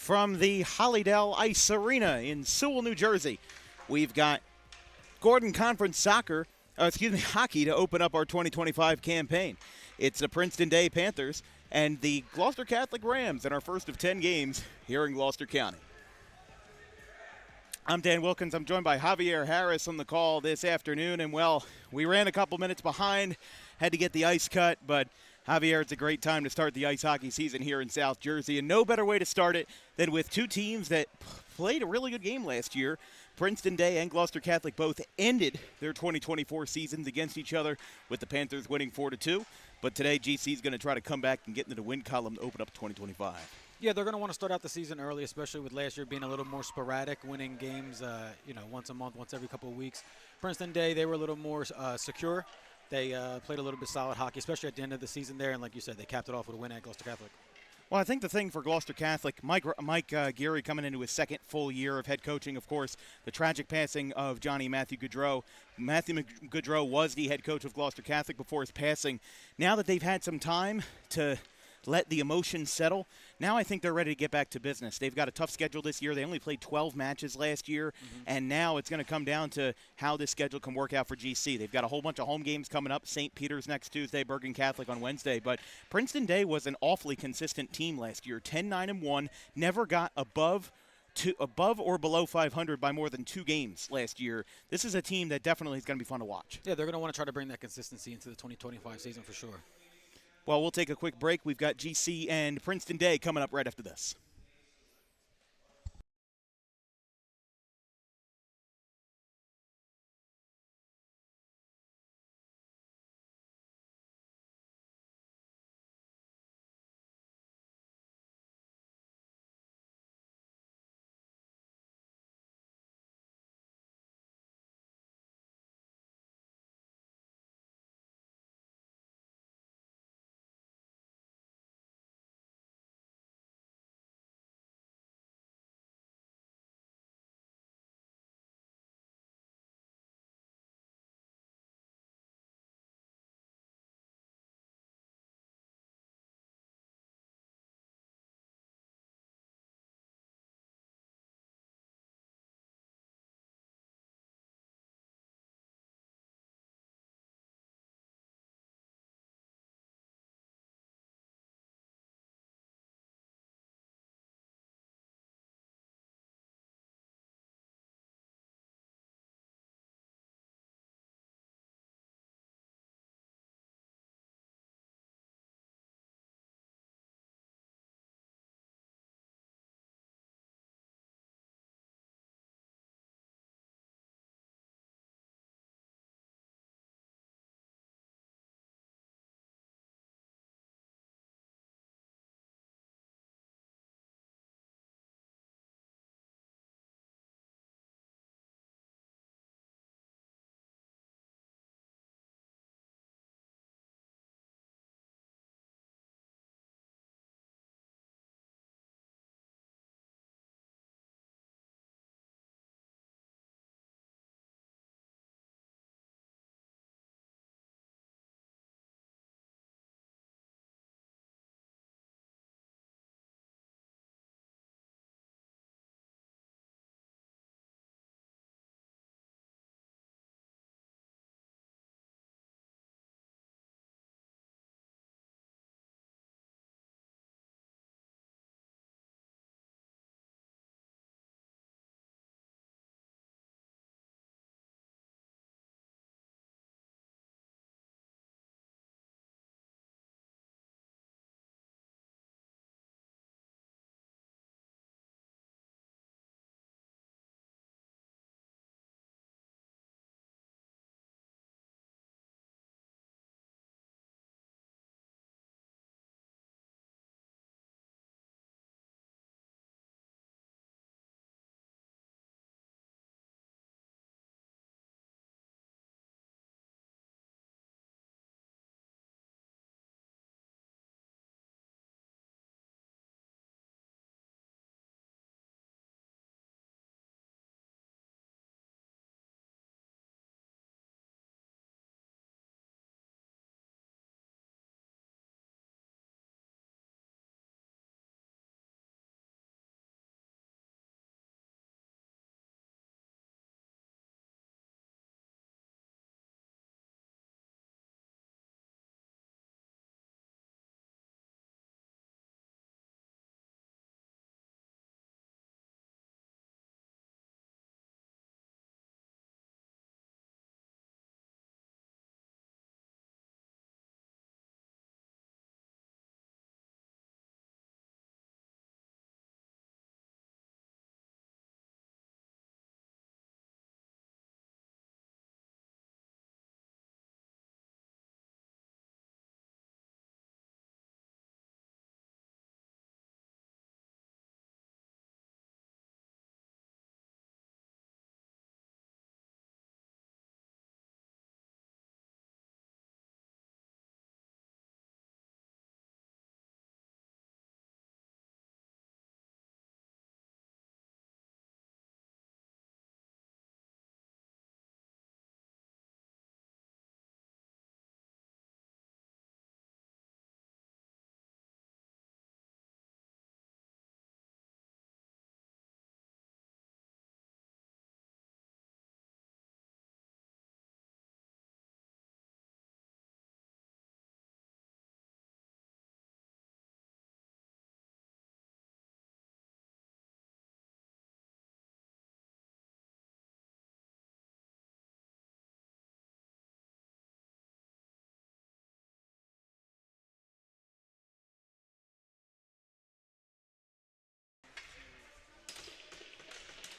from the Hollydale Ice Arena in Sewell, New Jersey. We've got Gordon Conference hockey to open up our 2025 campaign. It's the Princeton Day Panthers and the Gloucester Catholic Rams in our first of 10 games here in Gloucester County. I'm Dan Wilkins. I'm joined by Javier Harris on the call this afternoon. And, well, we ran a couple minutes behind, had to get the ice cut. But, Javier, it's a great time to start the ice hockey season here in South Jersey. And no better way to start it than with two teams that played a really good game last year. Princeton Day and Gloucester Catholic both ended their 2024 seasons against each other, with the Panthers winning 4-2. But today, GC is going to try to come back and get into the win column to open up 2025. Yeah, they're going to want to start out the season early, especially with last year being a little more sporadic, winning games, once a month, once every couple of weeks. Princeton Day, they were a little more secure. They played a little bit solid hockey, especially at the end of the season there. And like you said, they capped it off with a win at Gloucester Catholic. Well, I think the thing for Gloucester Catholic, Mike Geary coming into his second full year of head coaching, of course, the tragic passing of Johnny Matthew Goodrow. Matthew Goodrow was the head coach of Gloucester Catholic before his passing. Now that they've had some time to let the emotions settle, now I think they're ready to get back to business. They've got a tough schedule this year. They only played 12 matches last year, and now it's going to come down to how this schedule can work out for GC. They've got a whole bunch of home games coming up, St. Peter's next Tuesday, Bergen Catholic on Wednesday. But Princeton Day was an awfully consistent team last year, 10-9-1, never got above or below 500 by more than 2 games last year. This is a team that definitely is going to be fun to watch. Yeah, they're going to want to try to bring that consistency into the 2025 season for sure. Well, we'll take a quick break. We've got GC and Princeton Day coming up right after this.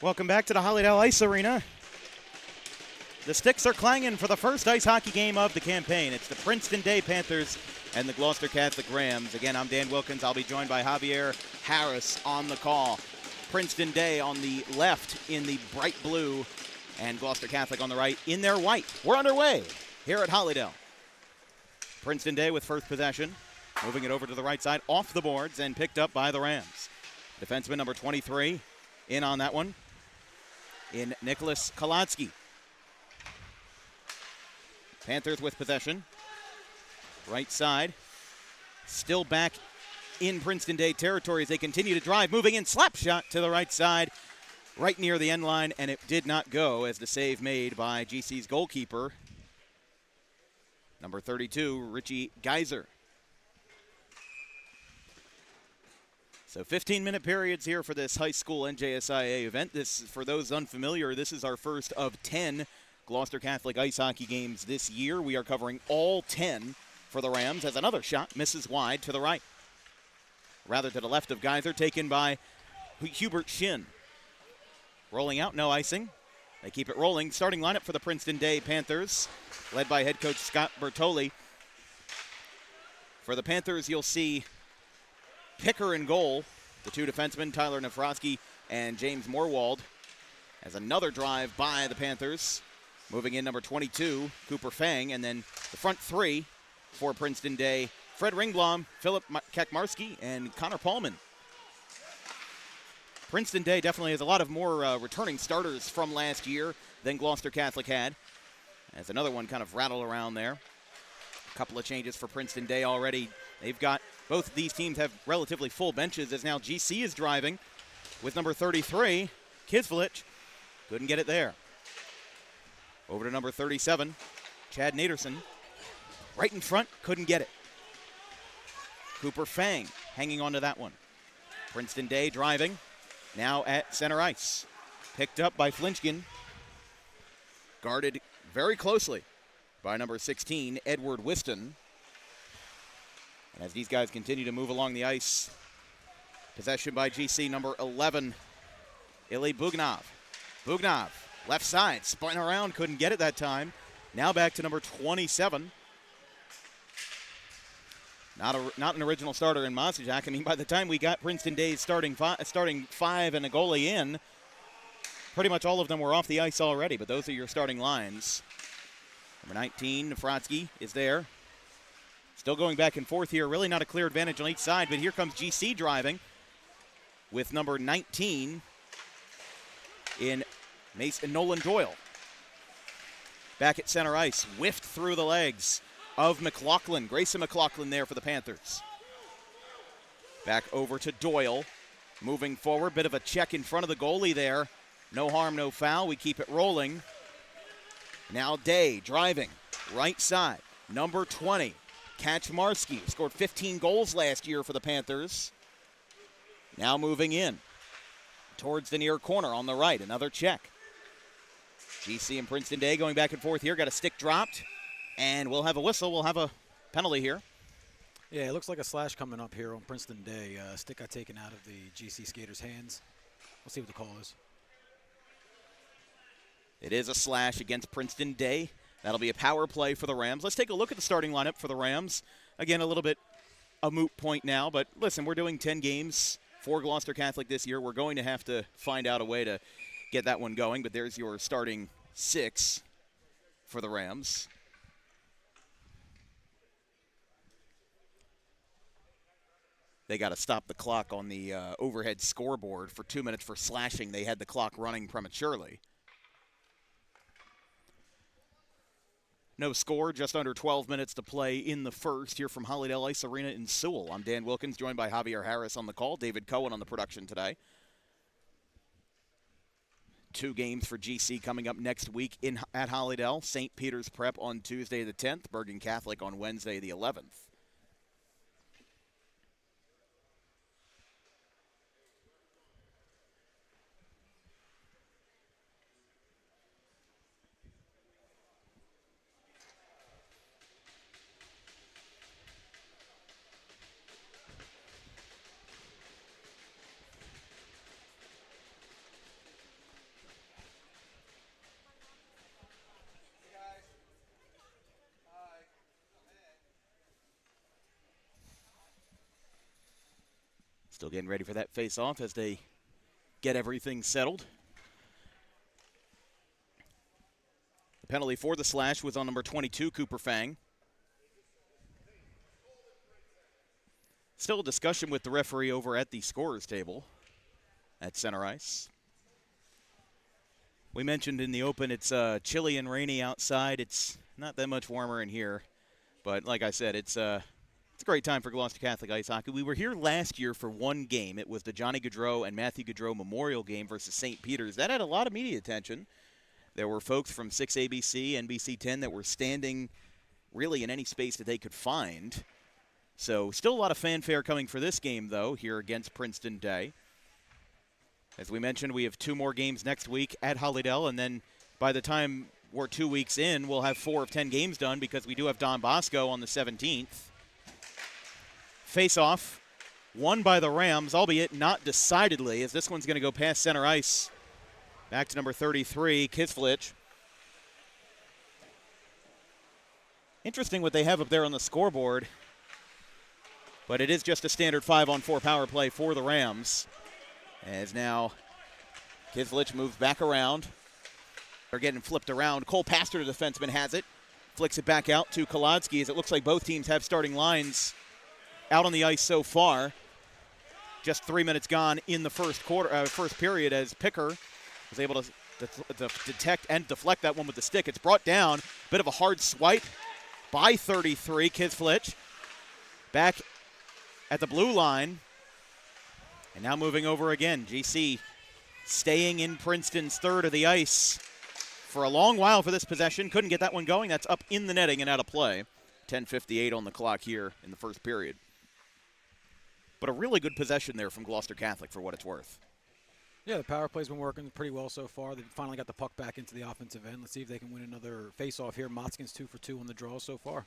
Welcome back to the Hollydale Ice Arena. The sticks are clanging for the first ice hockey game of the campaign. It's the Princeton Day Panthers and the Gloucester Catholic Rams. Again, I'm Dan Wilkins. I'll be joined by Javier Harris on the call. Princeton Day on the left in the bright blue and Gloucester Catholic on the right in their white. We're underway here at Hollydale. Princeton Day with first possession, moving it over to the right side, off the boards and picked up by the Rams. Defenseman number 23 in on that one in Nicholas Kolodsky. Panthers with possession. Right side. Still back in Princeton Day territory as they continue to drive. Moving in, slap shot to the right side. Right near the end line, and it did not go as the save made by GC's goalkeeper. Number 32, Richie Geiser. So 15-minute periods here for this high school NJSIAA event. This, for those unfamiliar, this is our first of 10 Gloucester Catholic ice hockey games this year. We are covering all 10 for the Rams as another shot misses wide to the right. Rather to the left of Geiser, taken by Hubert Shin. Rolling out, no icing. They keep it rolling. Starting lineup for the Princeton Day Panthers, led by head coach Scott Bertoli. For the Panthers, you'll see Picker in goal, the two defensemen, Tyler Nafrosky and James Morwald, as another drive by the Panthers. Moving in number 22, Cooper Fang, and then the front three for Princeton Day, Fred Ringblom, Philip Kakmarski, and Connor Paulman. Princeton Day definitely has a lot of more returning starters from last year than Gloucester Catholic had, as another one kind of rattled around there. A couple of changes for Princeton Day already. They've got, both of these teams have relatively full benches, as now GC is driving with number 33, Kisvlich. Couldn't get it there. Over to number 37, Chad Naderson. Right in front, couldn't get it. Cooper Fang hanging on to that one. Princeton Day driving, now at center ice. Picked up by Flinchkin. Guarded very closely by number 16, Edward Whiston. And as these guys continue to move along the ice, possession by GC, number 11, Ilya Bugnov. Bugnov, left side, spun around, couldn't get it that time. Now back to number 27. Not an original starter in Masajak. I mean, by the time we got Princeton Day's starting five and a goalie in, pretty much all of them were off the ice already, but those are your starting lines. Number 19, Nafrotsky, is there. Still going back and forth here. Really not a clear advantage on each side, but here comes GC driving with number 19 in Nolan Doyle. Back at center ice, whiffed through the legs of McLaughlin. Grayson McLaughlin there for the Panthers. Back over to Doyle. Moving forward, bit of a check in front of the goalie there. No harm, no foul. We keep it rolling. Now Day driving, right side. Number 20, Kaczmarski, scored 15 goals last year for the Panthers. Now moving in towards the near corner on the right. Another check. GC and Princeton Day going back and forth here. Got a stick dropped, and we'll have a whistle. We'll have a penalty here. Yeah, it looks like a slash coming up here on Princeton Day. Stick got taken out of the GC skaters' hands. We'll see what the call is. It is a slash against Princeton Day. That'll be a power play for the Rams. Let's take a look at the starting lineup for the Rams. Again, a little bit a moot point now, but listen, we're doing 10 games for Gloucester Catholic this year. We're going to have to find out a way to get that one going, but there's your starting 6 for the Rams. They got to stop the clock on the overhead scoreboard for 2 minutes for slashing. They had the clock running prematurely. No score, just under 12 minutes to play in the first here from Hollydale Ice Arena in Sewell. I'm Dan Wilkins, joined by Javier Harris on the call. David Cohen on the production today. 2 games for GC coming up next week at Hollydale. St. Peter's Prep on Tuesday the 10th. Bergen Catholic on Wednesday the 11th. Still getting ready for that face-off as they get everything settled. The penalty for the slash was on number 22, Cooper Fang. Still a discussion with the referee over at the scorer's table at center ice. We mentioned in the open it's chilly and rainy outside. It's not that much warmer in here. But like I said, it's a great time for Gloucester Catholic ice hockey. We were here last year for one game. It was the Johnny Gaudreau and Matthew Gaudreau Memorial game versus St. Peter's. That had a lot of media attention. There were folks from 6ABC, NBC 10 that were standing really in any space that they could find. So still a lot of fanfare coming for this game, though, here against Princeton Day. As we mentioned, we have 2 more games next week at Hollydale, and then by the time we're 2 weeks in, we'll have 4 of 10 games done because we do have Don Bosco on the 17th. Face-off, won by the Rams, albeit not decidedly, as this one's going to go past center ice. Back to number 33, Kisflich. Interesting what they have up there on the scoreboard, but it is just a standard 5-on-4 power play for the Rams. As now Kisflich moves back around. They're getting flipped around. Cole Pastor, the defenseman, has it. Flicks it back out to Kolodski, as it looks like both teams have starting lines out on the ice so far. Just 3 minutes gone in the first period, as Picker was able to detect and deflect that one with the stick. It's brought down. Bit of a hard swipe by 33, Kisflich. Back at the blue line. And now moving over again. GC staying in Princeton's third of the ice for a long while for this possession. Couldn't get that one going. That's up in the netting and out of play. 10:58 on the clock here in the first period. But a really good possession there from Gloucester Catholic for what it's worth. Yeah, the power play's been working pretty well so far. They finally got the puck back into the offensive end. Let's see if they can win another face-off here. Motzkin's 2 for 2 on the draw so far.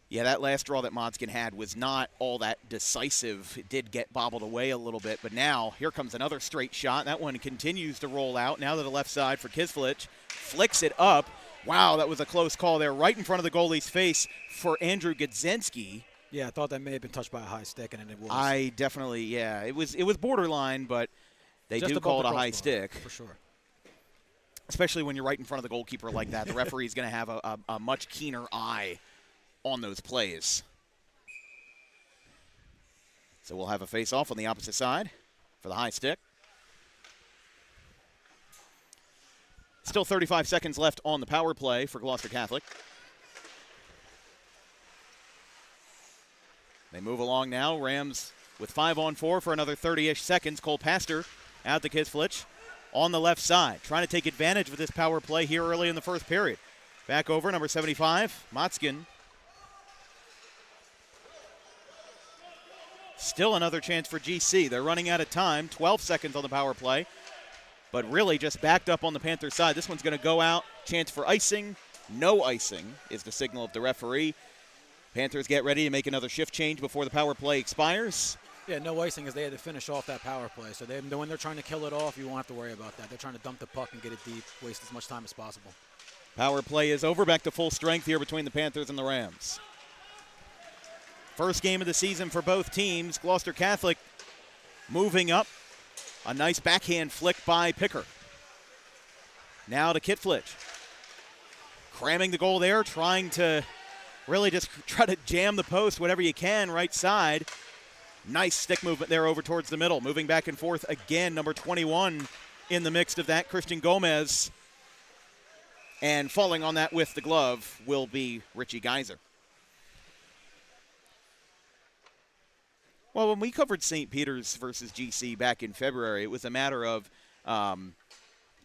Yeah, that last draw that Motzkin had was not all that decisive. It did get bobbled away a little bit, but now here comes another straight shot. That one continues to roll out. Now to the left side for Kisflich. Flicks it up. Wow, that was a close call there right in front of the goalie's face for Andrew Godzinski. Yeah, I thought that may have been touched by a high stick, and it was. I definitely, yeah. It was borderline, but they Just do call it a high crossbar, stick. For sure. Especially when you're right in front of the goalkeeper like that. The referee's going to have a much keener eye on those plays. So we'll have a face-off on the opposite side for the high stick. Still 35 seconds left on the power play for Gloucester Catholic. They move along now. Rams with 5-on-4 for another 30-ish seconds. Cole Pastor out to Kisflich on the left side, trying to take advantage of this power play here early in the first period. Back over, number 75, Motzkin. Still another chance for GC. They're running out of time. 12 seconds on the power play, but really just backed up on the Panthers side. This one's going to go out. Chance for icing. No icing is the signal of the referee. Panthers get ready to make another shift change before the power play expires. Yeah, no icing as they had to finish off that power play. So when they're trying to kill it off, you won't have to worry about that. They're trying to dump the puck and get it deep, waste as much time as possible. Power play is over. Back to full strength here between the Panthers and the Rams. First game of the season for both teams. Gloucester Catholic moving up. A nice backhand flick by Picker. Now to Kisflich. Cramming the goal there, trying to really just try to jam the post whatever you can right side. Nice stick movement there over towards the middle. Moving back and forth again, number 21 in the mix of that, Christian Gomez. And falling on that with the glove will be Richie Geiser. Well, when we covered St. Peter's versus GC back in February, it was a matter of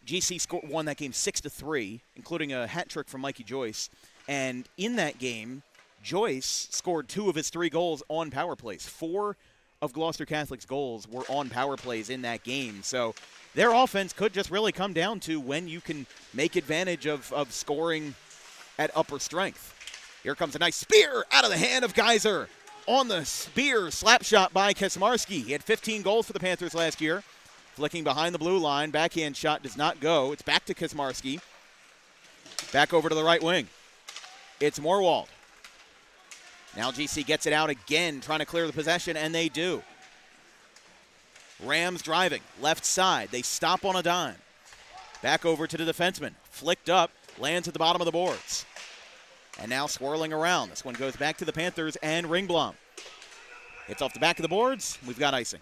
GC won that game 6-3, including a hat trick from Mikey Joyce. And in that game, Joyce scored 2 of his 3 goals on power plays. 4 of Gloucester Catholic's goals were on power plays in that game. So their offense could just really come down to when you can make advantage of scoring at upper strength. Here comes a nice spear out of the hand of Geiser. On the spear, slap shot by Kaczmarski. He had 15 goals for the Panthers last year. Flicking behind the blue line. Backhand shot does not go. It's back to Kaczmarski. Back over to the right wing. It's Morwald. Now GC gets it out again, trying to clear the possession, and they do. Rams driving, left side. They stop on a dime. Back over to the defenseman. Flicked up, lands at the bottom of the boards. And now swirling around. This one goes back to the Panthers and Ringblom. It's off the back of the boards. We've got icing.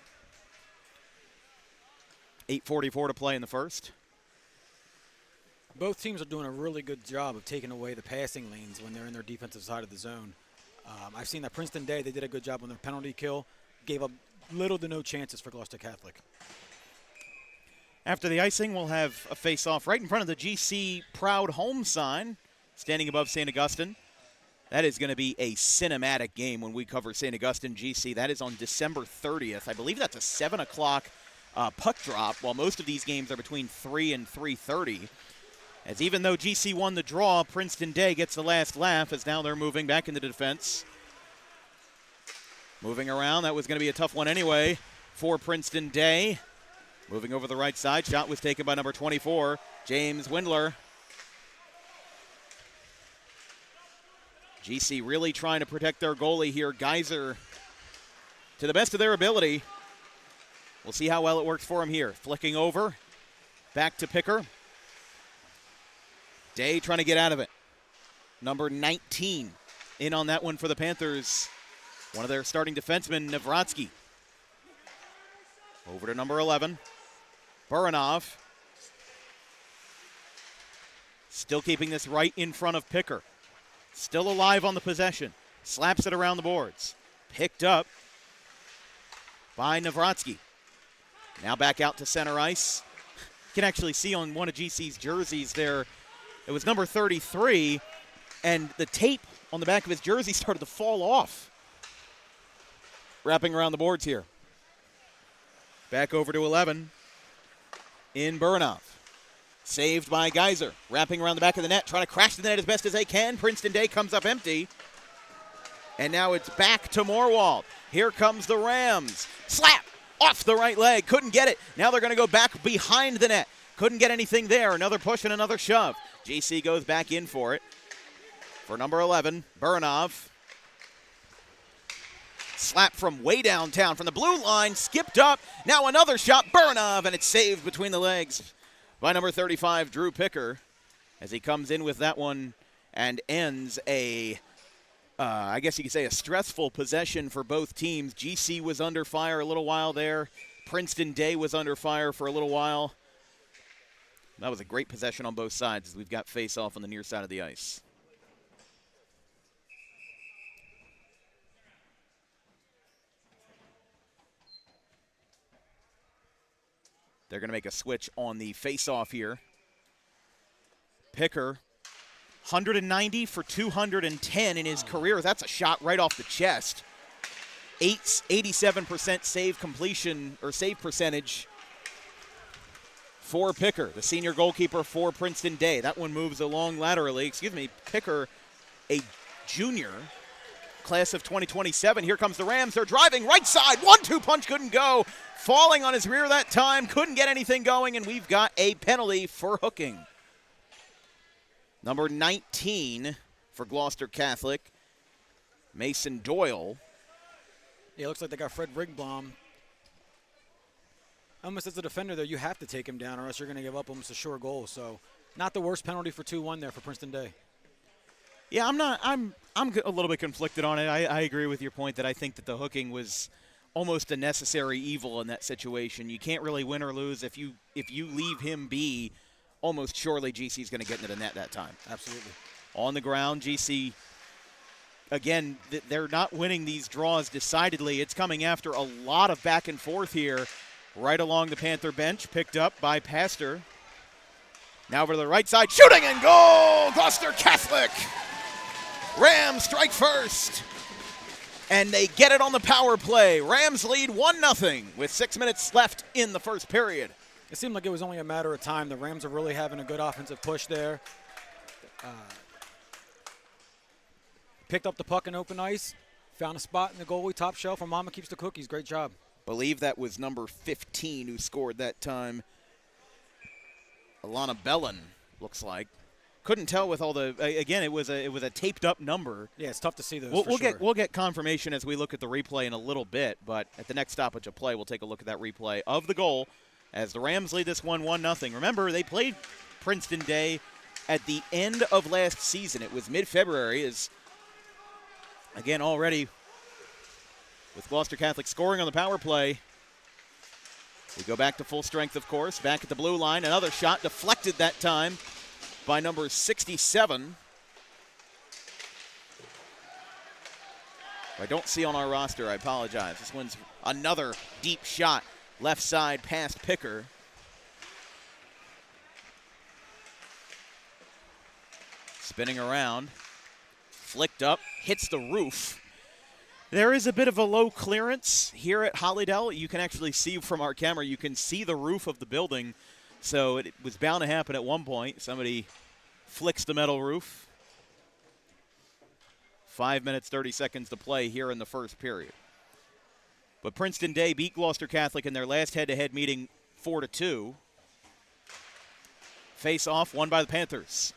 8:44 to play in the first. Both teams are doing a really good job of taking away the passing lanes when they're in their defensive side of the zone. I've seen that Princeton Day, they did a good job on their penalty kill, gave up little to no chances for Gloucester Catholic. After the icing, we'll have a face-off right in front of the GC Proud Home sign, standing above St. Augustine. That is going to be a cinematic game when we cover St. Augustine GC. That is on December 30th. I believe that's a 7 o'clock puck drop, while most of these games are between 3 and 3:30. As even though GC won the draw, Princeton Day gets the last laugh as now they're moving back into the defense. Moving around, that was going to be a tough one anyway for Princeton Day. Moving over the right side, shot was taken by number 24, James Windler. GC really trying to protect their goalie here. Geyser, to the best of their ability. We'll see how well it works for him here. Flicking over, back to Picker. Day trying to get out of it. Number 19 in on that one for the Panthers. One of their starting defensemen, Navratsky. Over to number 11, Buranov. Still keeping this right in front of Picker. Still alive on the possession. Slaps it around the boards. Picked up by Navratsky. Now back out to center ice. You can actually see on one of GC's jerseys there, it was number 33, and the tape on the back of his jersey started to fall off. Wrapping around the boards here. Back over to 11 in Buranov. Saved by Geyser. Wrapping around the back of the net, trying to crash the net as best as they can. Princeton Day comes up empty. And now it's back to Morwald. Here comes the Rams. Slap! Off the right leg. Couldn't get it. Now they're going to go back behind the net. Couldn't get anything there. Another push and another shove. GC goes back in for it. For number 11, Buranov. Slap from way downtown from the blue line. Skipped up. Now another shot. Buranov, and it's saved between the legs by number 35, Drew Picker, as he comes in with that one and ends I guess you could say a stressful possession for both teams. GC was under fire a little while there. Princeton Day was under fire for a little while. That was a great possession on both sides as we've got face-off on the near side of the ice. They're going to make a switch on the face-off here. Picker, 190 for 210 in his career. That's a shot right off the chest. 87% save completion or save percentage for Picker, the senior goalkeeper for Princeton Day. That one moves along laterally. Picker, a junior, class of 2027. Here comes the Rams. They're driving right side. 1-2 punch couldn't go. Falling on his rear that time. Couldn't get anything going, and we've got a penalty for hooking. Number 19 for Gloucester Catholic, Mason Doyle. Yeah, it looks like they got Fred Ringblom. Almost as a defender, though, you have to take him down or else you're going to give up almost a sure goal. So not the worst penalty for 2-1 there for Princeton Day. Yeah, I'm a little bit conflicted on it. I agree with your point that I think that the hooking was almost a necessary evil in that situation. You can't really win or lose if you leave him be. Almost surely GC's going to get into the net that time. Absolutely. On the ground, GC, again, they're not winning these draws decidedly. It's coming after a lot of back and forth here. Right along the Panther bench, picked up by Pastor. Now over to the right side, shooting and goal! Gloucester Catholic! Rams strike first. And they get it on the power play. Rams lead 1-0 with 6 minutes left in the first period. It seemed like it was only a matter of time. The Rams are really having a good offensive push there. Picked up the puck in open ice, found a spot in the goalie top shelf, and Mama keeps the cookies. Great job. Believe that was number 15 who scored that time. Alana Bellin, looks like. couldn't tell with all the again. It was a taped up number. Yeah, it's tough to see those. We'll get confirmation as we look at the replay in a little bit. But at the next stoppage of play, we'll take a look at that replay of the goal as the Rams lead this one 1-0. Remember, they played Princeton Day at the end of last season. It was mid-February. Is again already with Gloucester Catholic scoring on the power play. We go back to full strength, of course. Back at the blue line. Another shot deflected that time by number 67. I don't see on our roster. I apologize. This one's another deep shot. Left side past Picker. Spinning around. Flicked up. Hits the roof. There is a bit of a low clearance here at Hollydale. You can actually see from our camera, you can see the roof of the building. So it was bound to happen at one point. Somebody flicks the metal roof. 5 minutes, 30 seconds to play here in the first period. But Princeton Day beat Gloucester Catholic in their last head-to-head meeting 4-2. Face-off won by the Panthers.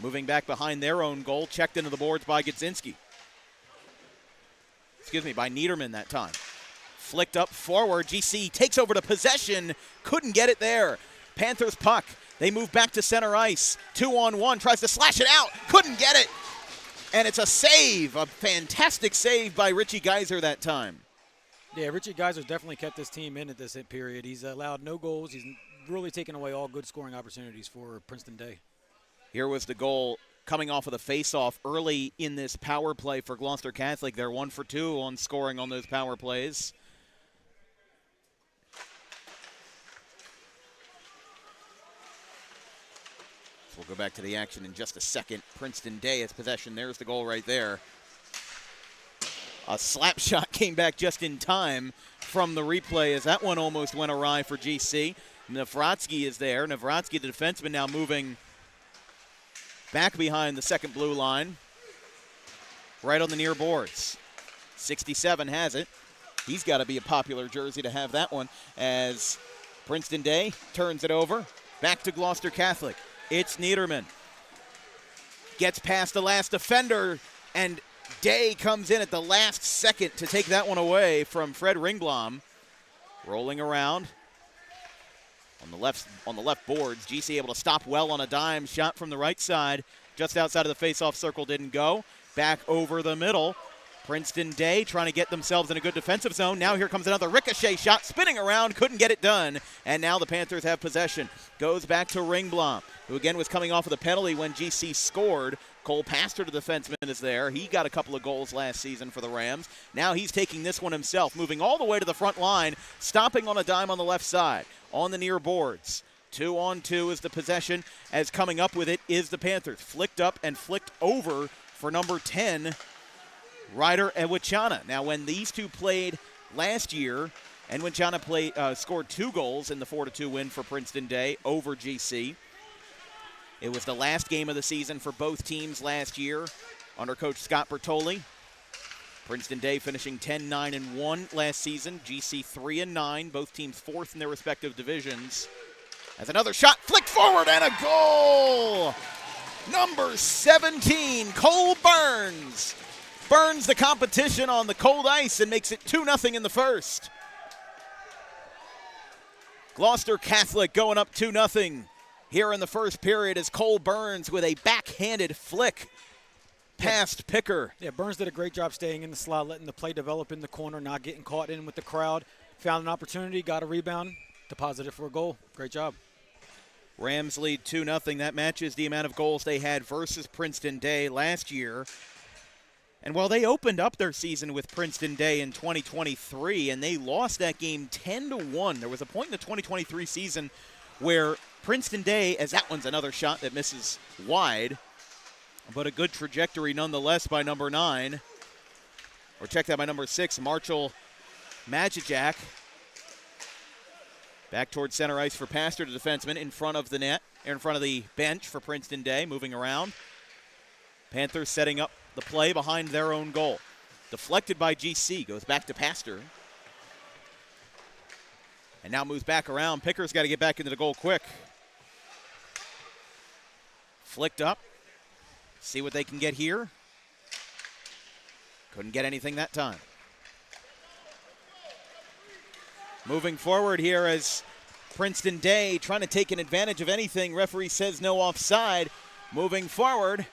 Moving back behind their own goal, checked into the boards by Gudzinski. By Niederman that time. Flicked up forward. GC takes over to possession. Couldn't get it there. Panthers puck. They move back to center ice. 2-on-1. Tries to slash it out. Couldn't get it. And it's a save. A fantastic save by Richie Geiser that time. Yeah, Richie Geiser definitely kept this team in at this period. He's allowed no goals. He's really taken away all good scoring opportunities for Princeton Day. Here was the goal coming off of the face-off early in this power play for Gloucester Catholic. They're 1 for 2 on scoring on those power plays. So we'll go back to the action in just a second. Princeton Day has possession. There's the goal right there. A slap shot came back just in time from the replay as that one almost went awry for GC. Navratsky is there. Navratsky, the defenseman, now moving back behind the second blue line, right on the near boards. 67 has it. He's got to be a popular jersey to have that one as Princeton Day turns it over. Back to Gloucester Catholic. It's Niederman. Gets past the last defender, and Day comes in at the last second to take that one away from Fred Ringblom. Rolling around. On the left boards, GC able to stop well on a dime. Shot from the right side, just outside of the face-off circle, didn't go. Back over the middle. Princeton Day trying to get themselves in a good defensive zone. Now here comes another ricochet shot, spinning around, couldn't get it done. And now the Panthers have possession. Goes back to Ringblom, who again was coming off of the penalty when GC scored. Cole Pastor, the defenseman, is there. He got a couple of goals last season for the Rams. Now he's taking this one himself, moving all the way to the front line, stopping on a dime on the left side. On the near boards. 2-on-2 is the possession, as coming up with it is the Panthers. Flicked up and flicked over for number 10, Ryder Enwichana. Now, when these two played last year, Enwichana scored 2 goals in the 4-2 win for Princeton Day over GC. It was the last game of the season for both teams last year under Coach Scott Bertoli. Princeton Day finishing 10-9-1 last season. GC 3-9. Both teams 4th in their respective divisions. As another shot flicked forward and a goal! Number 17, Cole Burns. Burns the competition on the cold ice and makes it 2-0 in the first. Gloucester Catholic going up 2-0 here in the first period as Cole Burns with a backhanded flick past Picker. Yeah, Burns did a great job staying in the slot, letting the play develop in the corner, not getting caught in with the crowd. Found an opportunity, got a rebound, deposited for a goal. Great job. Rams lead 2-0. That matches the amount of goals they had versus Princeton Day last year. And while they opened up their season with Princeton Day in 2023, and they lost that game 10-1, there was a point in the 2023 season where Princeton Day, as that one's another shot that misses wide, but a good trajectory nonetheless by number 9. Or check that by number 6, Marshall Majicek. Back towards center ice for Pastor, the defenseman, in front of the net, in front of the bench for Princeton Day, moving around. Panthers setting up the play behind their own goal. Deflected by GC, goes back to Pastor. And now moves back around. Picker's got to get back into the goal quick. Flicked up. See what they can get here. Couldn't get anything that time. Moving forward here as Princeton Day trying to take an advantage of anything. Referee says no offside. Moving forward.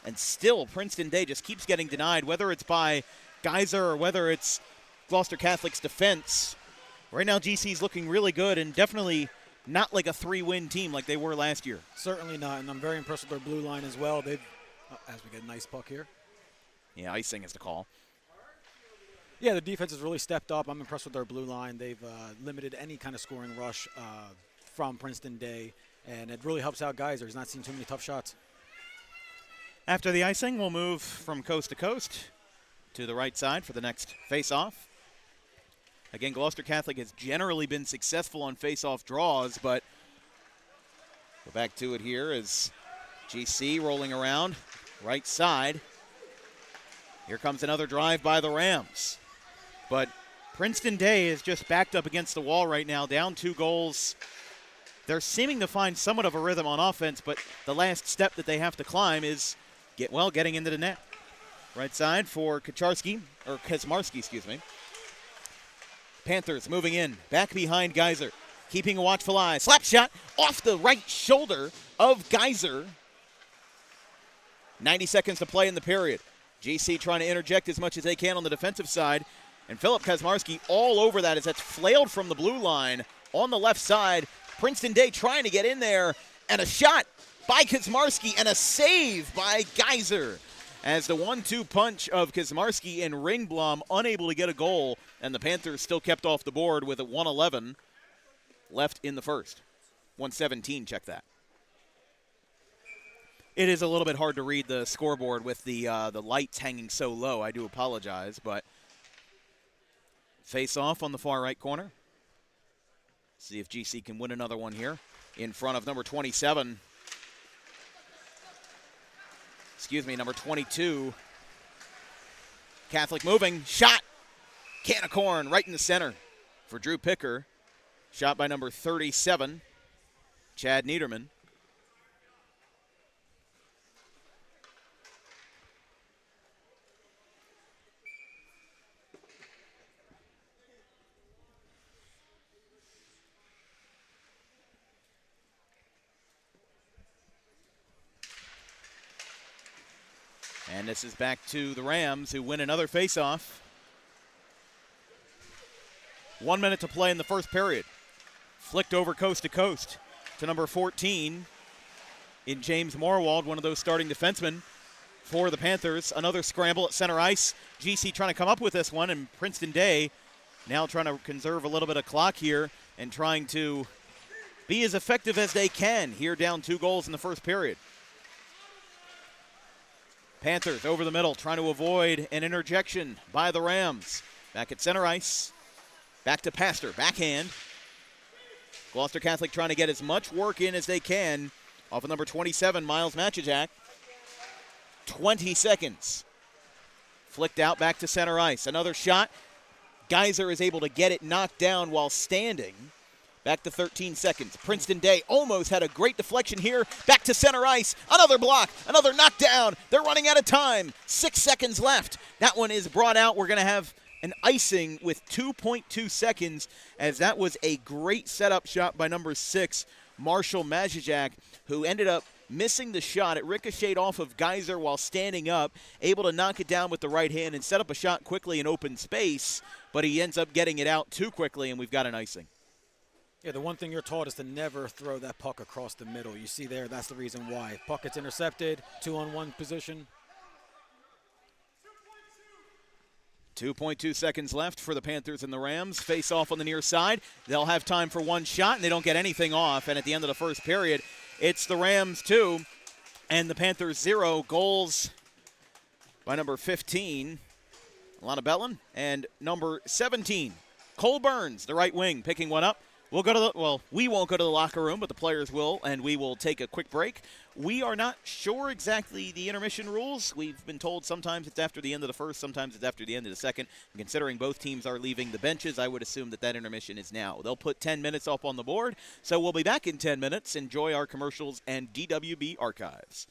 And still Princeton Day just keeps getting denied, whether it's by Geyser or whether it's Gloucester Catholic's defense. Right now GC's looking really good and definitely not like a 3-win team like they were last year. Certainly not, and I'm very impressed with their blue line as well. They've, as we get a nice puck here. Yeah, icing is the call. Yeah, the defense has really stepped up. I'm impressed with their blue line. They've limited any kind of scoring rush from Princeton Day, and it really helps out Geyser. He's not seen too many tough shots. After the icing, we'll move from coast to coast to the right side for the next face-off. Again, Gloucester Catholic has generally been successful on face-off draws, but go back to it here as GC rolling around, right side. Here comes another drive by the Rams. But Princeton Day is just backed up against the wall right now, down 2 goals. They're seeming to find somewhat of a rhythm on offense, but the last step that they have to climb is getting into the net. Right side for Kaczmarski, excuse me. Panthers moving in, back behind Geyser, keeping a watchful eye. Slap shot off the right shoulder of Geyser. 90 seconds to play in the period. GC trying to interject as much as they can on the defensive side. And Philip Kaczmarski all over that as that's flailed from the blue line on the left side. Princeton Day trying to get in there. And a shot by Kaczmarski and a save by Geyser. As the 1-2 punch of Kaczmarski and Ringblom unable to get a goal. And the Panthers still kept off the board with a 1:11 left in the first. 1:17, check that. It is a little bit hard to read the scoreboard with the lights hanging so low. I do apologize, but face off on the far right corner. See if GC can win another one here in front of number 27. Number 22. Catholic moving, shot. Can of corn right in the center for Drew Picker. Shot by number 37, Chad Niederman. And this is back to the Rams, who win another faceoff. 1 minute to play in the first period. Flicked over coast to coast to number 14 in James Morwald, one of those starting defensemen for the Panthers. Another scramble at center ice. GC trying to come up with this one, and Princeton Day now trying to conserve a little bit of clock here and trying to be as effective as they can here, down 2 goals in the first period. Panthers over the middle, trying to avoid an interjection by the Rams. Back at center ice. Back to Pastor, backhand. Gloucester Catholic trying to get as much work in as they can off of number 27, Miles Machajak. 20 seconds. Flicked out back to center ice. Another shot. Geyser is able to get it knocked down while standing. Back to 13 seconds. Princeton Day almost had a great deflection here. Back to center ice. Another block. Another knockdown. They're running out of time. 6 seconds left. That one is brought out. We're going to have an icing with 2.2 seconds, as that was a great setup shot by number 6, Marshall Majajak, who ended up missing the shot. It ricocheted off of Geyser while standing up, able to knock it down with the right hand and set up a shot quickly in open space, but he ends up getting it out too quickly, and we've got an icing. Yeah, the one thing you're taught is to never throw that puck across the middle. You see there, that's the reason why. Puck gets intercepted, 2-on-1 position. 2.2 seconds left for the Panthers and the Rams. Face off on the near side. They'll have time for one shot, and they don't get anything off. And at the end of the first period, it's the Rams 2 and the Panthers 0. Goals by number 15, Alana Bellin, and number 17, Cole Burns, the right wing, picking one up. We won't go to the locker room, but the players will, and we will take a quick break. We are not sure exactly the intermission rules. We've been told sometimes it's after the end of the first, sometimes it's after the end of the second. And considering both teams are leaving the benches, I would assume that intermission is now. They'll put 10 minutes up on the board, so we'll be back in 10 minutes. Enjoy our commercials and DWB archives.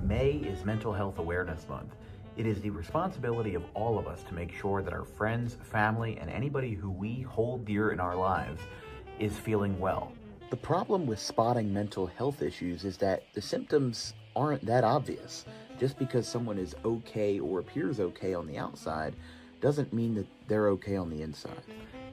May is Mental Health Awareness Month. It is the responsibility of all of us to make sure that our friends, family, and anybody who we hold dear in our lives is feeling well. The problem with spotting mental health issues is that the symptoms aren't that obvious. Just because someone is okay or appears okay on the outside doesn't mean that they're okay on the inside.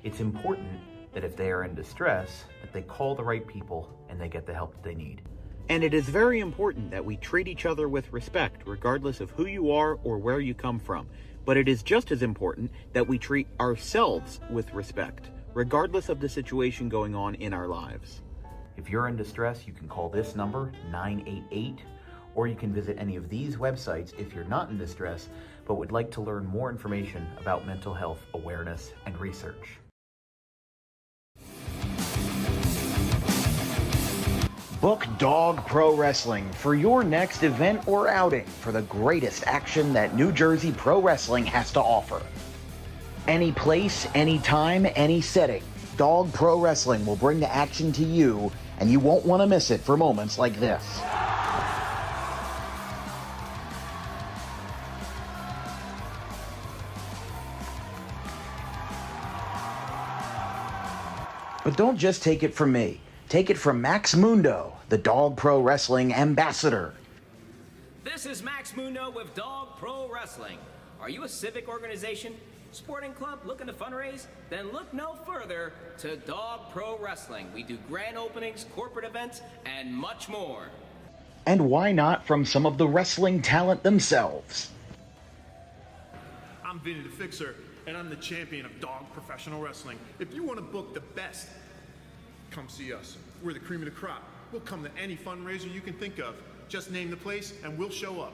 It's important that if they are in distress, that they call the right people and they get the help that they need. And it is very important that we treat each other with respect, regardless of who you are or where you come from. But it is just as important that we treat ourselves with respect, regardless of the situation going on in our lives. If you're in distress, you can call this number, 988, or you can visit any of these websites if you're not in distress, but would like to learn more information about mental health awareness and research. Book Dog Pro Wrestling for your next event or outing for the greatest action that New Jersey Pro Wrestling has to offer. Any place, any time, any setting, Dog Pro Wrestling will bring the action to you, and you won't want to miss it for moments like this. But don't just take it from me. Take it from Max Mundo, the Dog Pro Wrestling ambassador. This is Max Mundo with Dog Pro Wrestling. Are you a civic organization, sporting club looking to fundraise? Then look no further to Dog Pro Wrestling. We do grand openings, corporate events, and much more. And why not from some of the wrestling talent themselves? I'm Vinny the Fixer, and I'm the champion of Dog Professional Wrestling. If you want to book the best, come see us. We're the cream of the crop. We'll come to any fundraiser you can think of. Just name the place and we'll show up.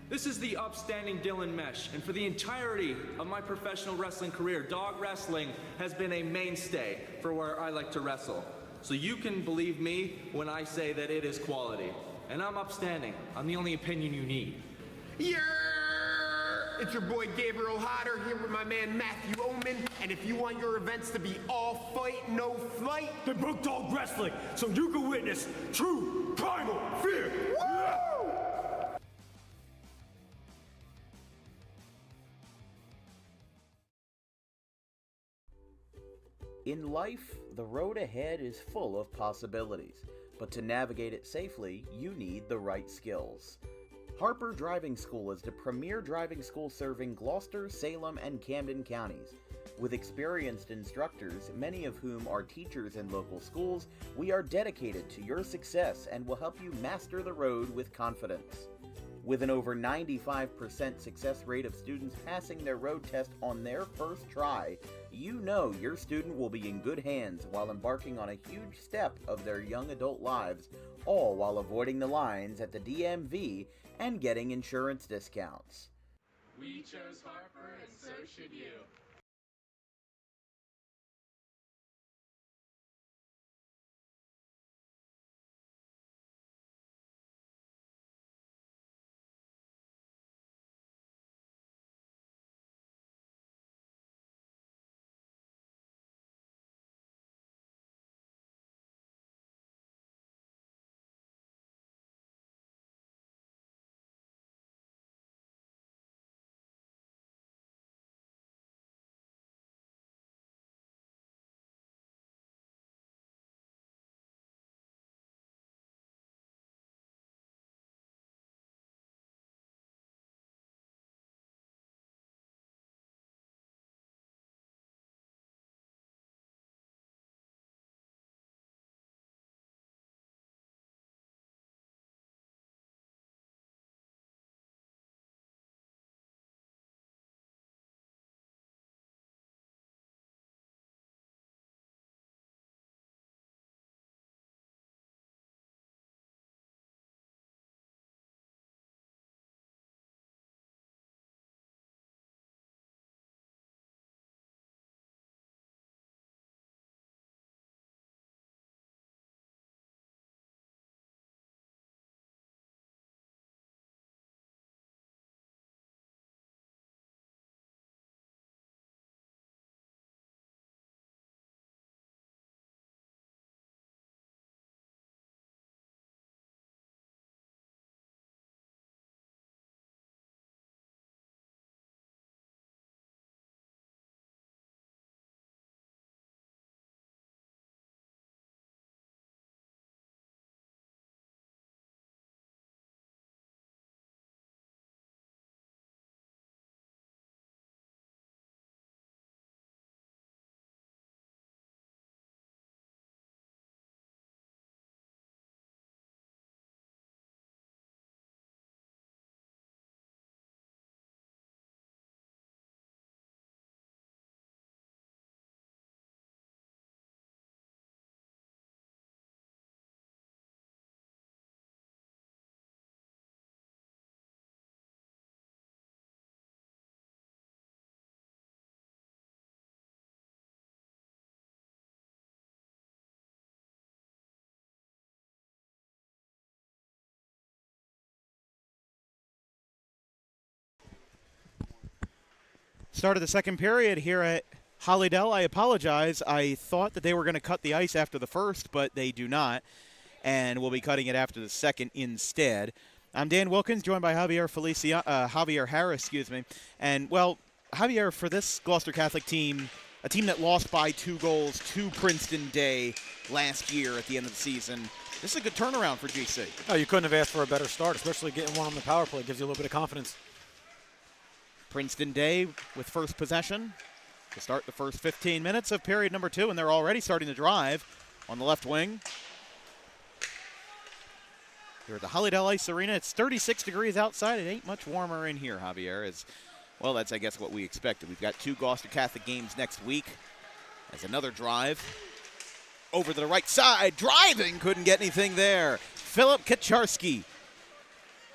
This is the upstanding Dylan Mesh, and for the entirety of my professional wrestling career, dog wrestling has been a mainstay for where I like to wrestle. So you can believe me when I say that it is quality. And I'm upstanding. I'm the only opinion you need. Yeah! It's your boy Gabriel Hodder here with my man Matthew Oman, and if you want your events to be all fight, no flight, then book Dog Wrestling so you can witness true primal fear. Woo! In life, the road ahead is full of possibilities, but to navigate it safely, you need the right skills. Harper Driving School is the premier driving school serving Gloucester, Salem, and Camden counties. With experienced instructors, many of whom are teachers in local schools, we are dedicated to your success and will help you master the road with confidence. With an over 95% success rate of students passing their road test on their first try, you know your student will be in good hands while embarking on a huge step of their young adult lives, all while avoiding the lines at the DMV and getting insurance discounts. We chose Harper, and so should you. Start of the second period here at Hollydale. I apologize. I thought that they were going to cut the ice after the first, but they do not, and we'll be cutting it after the second instead. I'm Dan Wilkins, joined by Javier Harris, And, well, Javier, for this Gloucester Catholic team, a team that lost by 2 goals to Princeton Day last year at the end of the season, this is a good turnaround for GC. Oh, you couldn't have asked for a better start, especially getting one on the power play. It gives you a little bit of confidence. Princeton Day with first possession to start the first 15 minutes of period number 2, and they're already starting to drive on the left wing. Here at the Hollydale Ice Arena, it's 36 degrees outside. It ain't much warmer in here, Javier. Well, that's, I guess, what we expected. We've got 2 Gloucester Catholic games next week. As another drive over to the right side. Driving, couldn't get anything there. Philip Kaczarski.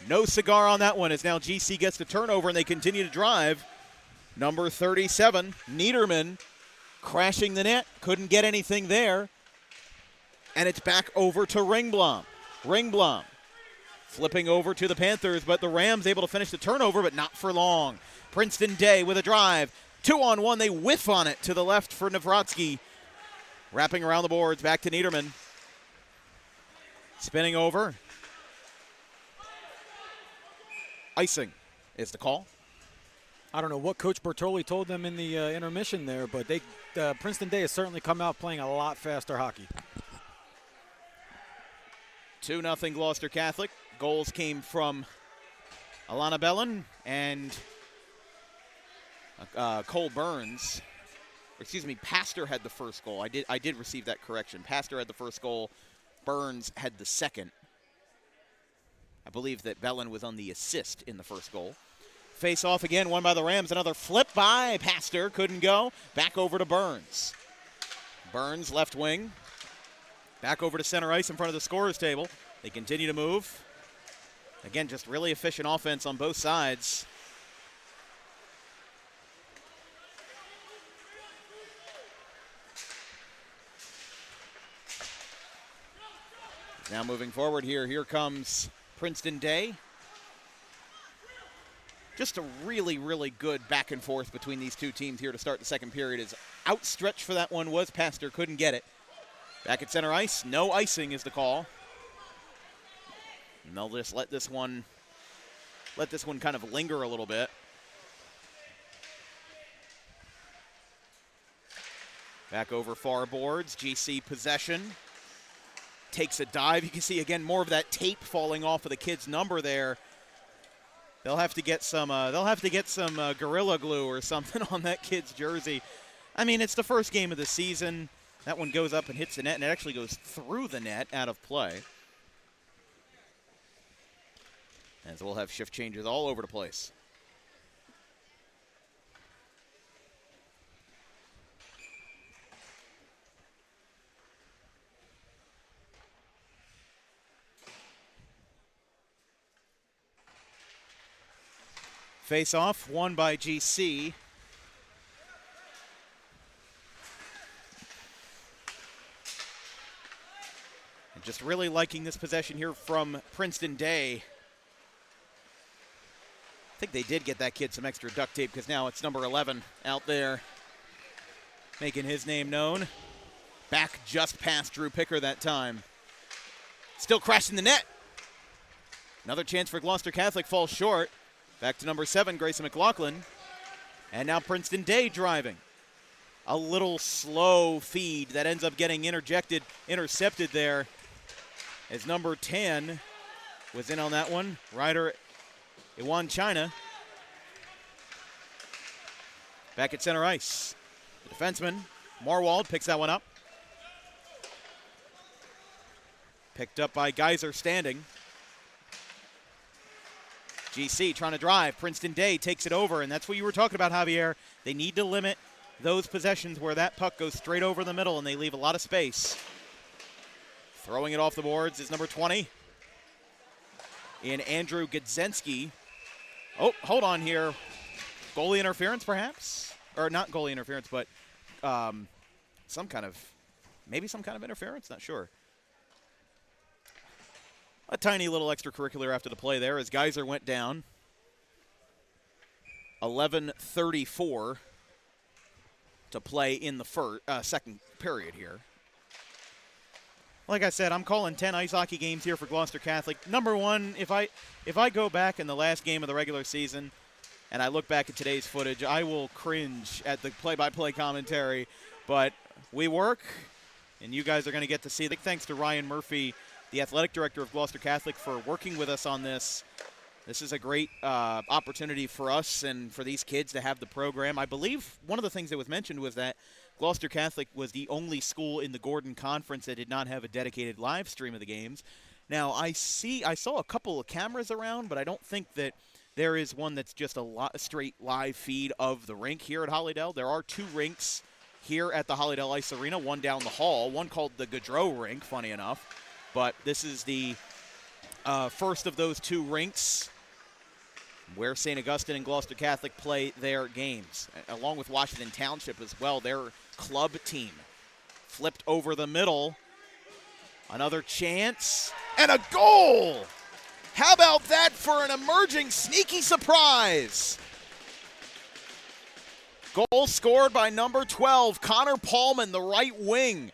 No cigar on that one as now GC gets the turnover and they continue to drive. Number 37, Niederman, crashing the net. Couldn't get anything there. And it's back over to Ringblom. Ringblom flipping over to the Panthers, but the Rams able to finish the turnover, but not for long. Princeton Day with a drive. 2-on-1, they whiff on it to the left for Navratsky. Wrapping around the boards, back to Niederman. Spinning over. Icing is the call. I don't know what Coach Bertoli told them in the intermission there, but Princeton Day has certainly come out playing a lot faster hockey. 2-0 Gloucester Catholic. Goals came from Alana Bellin and Cole Burns. Pastor had the first goal. I did receive that correction. Pastor had the first goal. Burns had the second. I believe that Bellin was on the assist in the first goal. Face off again, won by the Rams. Another flip by Pastor, couldn't go. Back over to Burns. Burns, left wing. Back over to center ice in front of the scorer's table. They continue to move. Again, just really efficient offense on both sides. Now moving forward here. Here comes Princeton Day. Just a really, really good back and forth between these two teams here to start the second period. As outstretched for that one was Pastor, couldn't get it. Back at center ice, no icing is the call. And they'll just let this one kind of linger a little bit. Back over far boards, GC possession. Takes a dive. You can see again more of that tape falling off of the kid's number there. They'll have to get some Gorilla Glue or something on that kid's jersey. I mean, it's the first game of the season. That one goes up and hits the net, and it actually goes through the net out of play. As we'll have shift changes all over the place. Face off, won by GC. And just really liking this possession here from Princeton Day. I think they did get that kid some extra duct tape because now it's number 11 out there making his name known. Back just past Drew Picker that time. Still crashing the net. Another chance for Gloucester Catholic falls short. Back to number 7, Grayson McLaughlin. And now Princeton Day driving. A little slow feed that ends up getting intercepted there as number 10 was in on that one. Ryder Iwan China. Back at center ice. The defenseman, Marwald, picks that one up. Picked up by Geyser standing. GC trying to drive. Princeton Day takes it over, and that's what you were talking about, Javier. They need to limit those possessions where that puck goes straight over the middle and they leave a lot of space. Throwing it off the boards is number 20 in Andrew Godzenski. Oh, hold on here. Goalie interference, perhaps? Or not goalie interference, but some kind of interference, not sure. A tiny little extracurricular after the play there as Geyser went down. 11:34 to play in the second period here. Like I said, I'm calling 10 ice hockey games here for Gloucester Catholic. Number one, if I go back in the last game of the regular season and I look back at today's footage, I will cringe at the play-by-play commentary. But we work, and you guys are going to get to see. Thanks to Ryan Murphy, the athletic director of Gloucester Catholic, for working with us on this. This is a great opportunity for us and for these kids to have the program. I believe one of the things that was mentioned was that Gloucester Catholic was the only school in the Gordon Conference that did not have a dedicated live stream of the games. Now, I saw a couple of cameras around, but I don't think that there is one that's just a straight live feed of the rink here at Hollydale. There are 2 rinks here at the Hollydale Ice Arena, one down the hall, one called the Gaudreau Rink, funny enough. But this is the first of those 2 rinks where St. Augustine and Gloucester Catholic play their games, along with Washington Township as well. Their club team flipped over the middle. Another chance, and a goal! How about that for an emerging sneaky surprise? Goal scored by number 12, Connor Paulman, the right wing.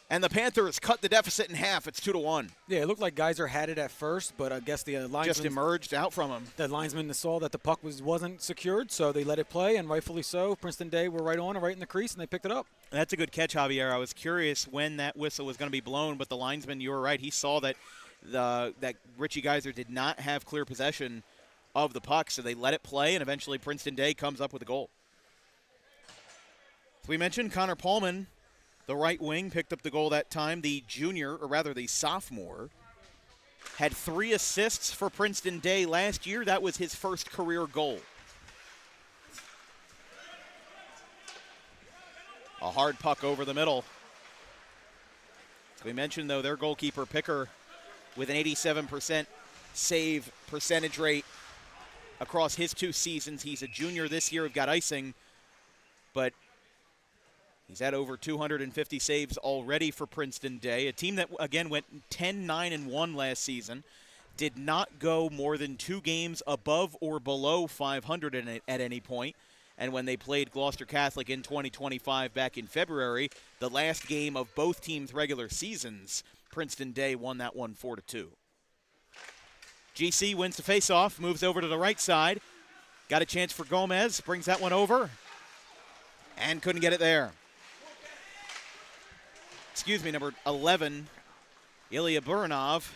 And the Panthers cut the deficit in half. It's 2-1. Yeah, it looked like Geyser had it at first, but I guess the linesman just emerged out from him. The linesman saw that the puck wasn't secured, so they let it play, and rightfully so. Princeton Day were right on it, right in the crease, and they picked it up. That's a good catch, Javier. I was curious when that whistle was going to be blown, but the linesman, you were right. He saw that that Richie Geyser did not have clear possession of the puck, so they let it play, and eventually Princeton Day comes up with a goal. As we mentioned, Connor Paulman, the right wing, picked up the goal that time. The junior, or rather the sophomore, had 3 assists for Princeton Day last year. That was his first career goal. A hard puck over the middle. As we mentioned, though, their goalkeeper, Picker, with an 87% save percentage rate across his 2 seasons. He's a junior this year. We've got icing, but he's had over 250 saves already for Princeton Day, a team that, again, went 10-9-1 last season, did not go more than 2 games above or below 500 at any point. And when they played Gloucester Catholic in 2025 back in February, the last game of both teams' regular seasons, Princeton Day won that one 4-2. GC wins the faceoff, moves over to the right side. Got a chance for Gomez, brings that one over, and couldn't get it there. Excuse me, number 11, Ilya Buranov,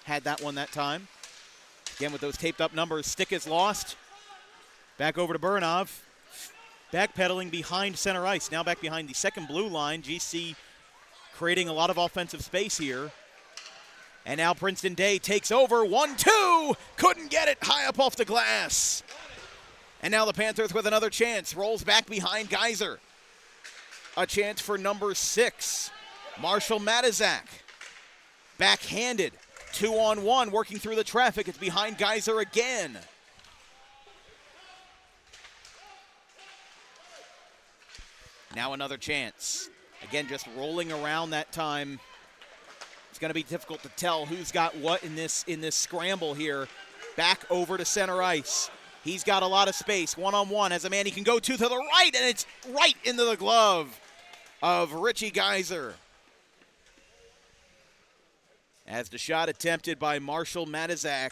had that one that time. Again, with those taped up numbers, stick is lost. Back over to Buranov. Backpedaling behind center ice. Now back behind the second blue line. GC creating a lot of offensive space here. And now Princeton Day takes over. 1-2. Couldn't get it. High up off the glass. And now the Panthers with another chance. Rolls back behind Geyser. A chance for number 6, Marshall Matizak. Backhanded. 2-on-1 working through the traffic. It's behind Geyser again. Now another chance. Again, just rolling around that time. It's going to be difficult to tell who's got what in this scramble here. Back over to center ice. He's got a lot of space. 1-on-1 as a man he can go to the right, and it's right into the glove of Richie Geyser. As the shot attempted by Marshall Matizak,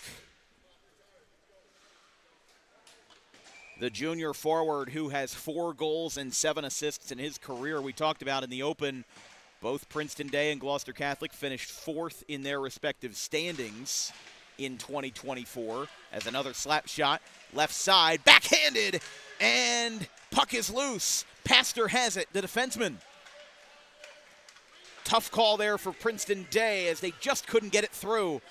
the junior forward who has 4 goals and 7 assists in his career. We talked about in the open, both Princeton Day and Gloucester Catholic finished 4th in their respective standings in 2024. As another slap shot, left side, backhanded, and puck is loose. Pastor has it, the defenseman. Tough call there for Princeton Day as they just couldn't get it through.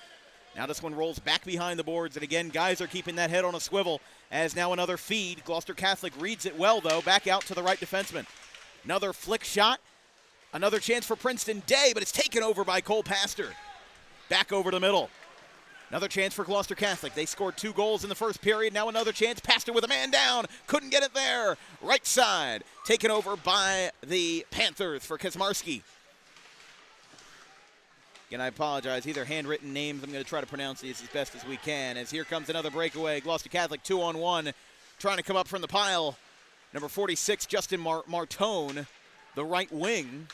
Now this one rolls back behind the boards, and again, guys are keeping that head on a swivel as now another feed. Gloucester Catholic reads it well, though, back out to the right defenseman. Another flick shot, another chance for Princeton Day, but it's taken over by Cole Pastor. Back over the middle. Another chance for Gloucester Catholic. They scored 2 goals in the first period. Now another chance. Pastor with a man down. Couldn't get it there. Right side. Taken over by the Panthers for Kaczmarski. Again, I apologize. These are handwritten names. I'm going to try to pronounce these as best as we can. As here comes another breakaway. Gloucester Catholic 2-on-1 trying to come up from the pile. Number 46, Justin Martone, the right wing.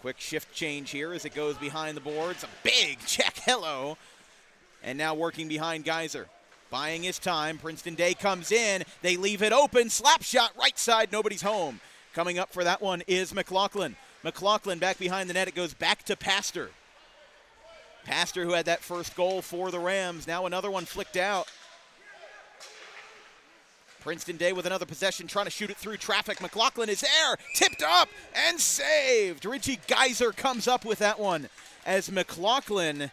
Quick shift change here as it goes behind the boards. A big check, hello. And now working behind Geyser. Buying his time. Princeton Day comes in. They leave it open. Slap shot, right side, nobody's home. Coming up for that one is McLaughlin. McLaughlin back behind the net. It goes back to Pastor. Pastor, who had that first goal for the Rams. Now another one flicked out. Princeton Day with another possession, trying to shoot it through traffic. McLaughlin is there, tipped up, and saved. Richie Geyser comes up with that one as McLaughlin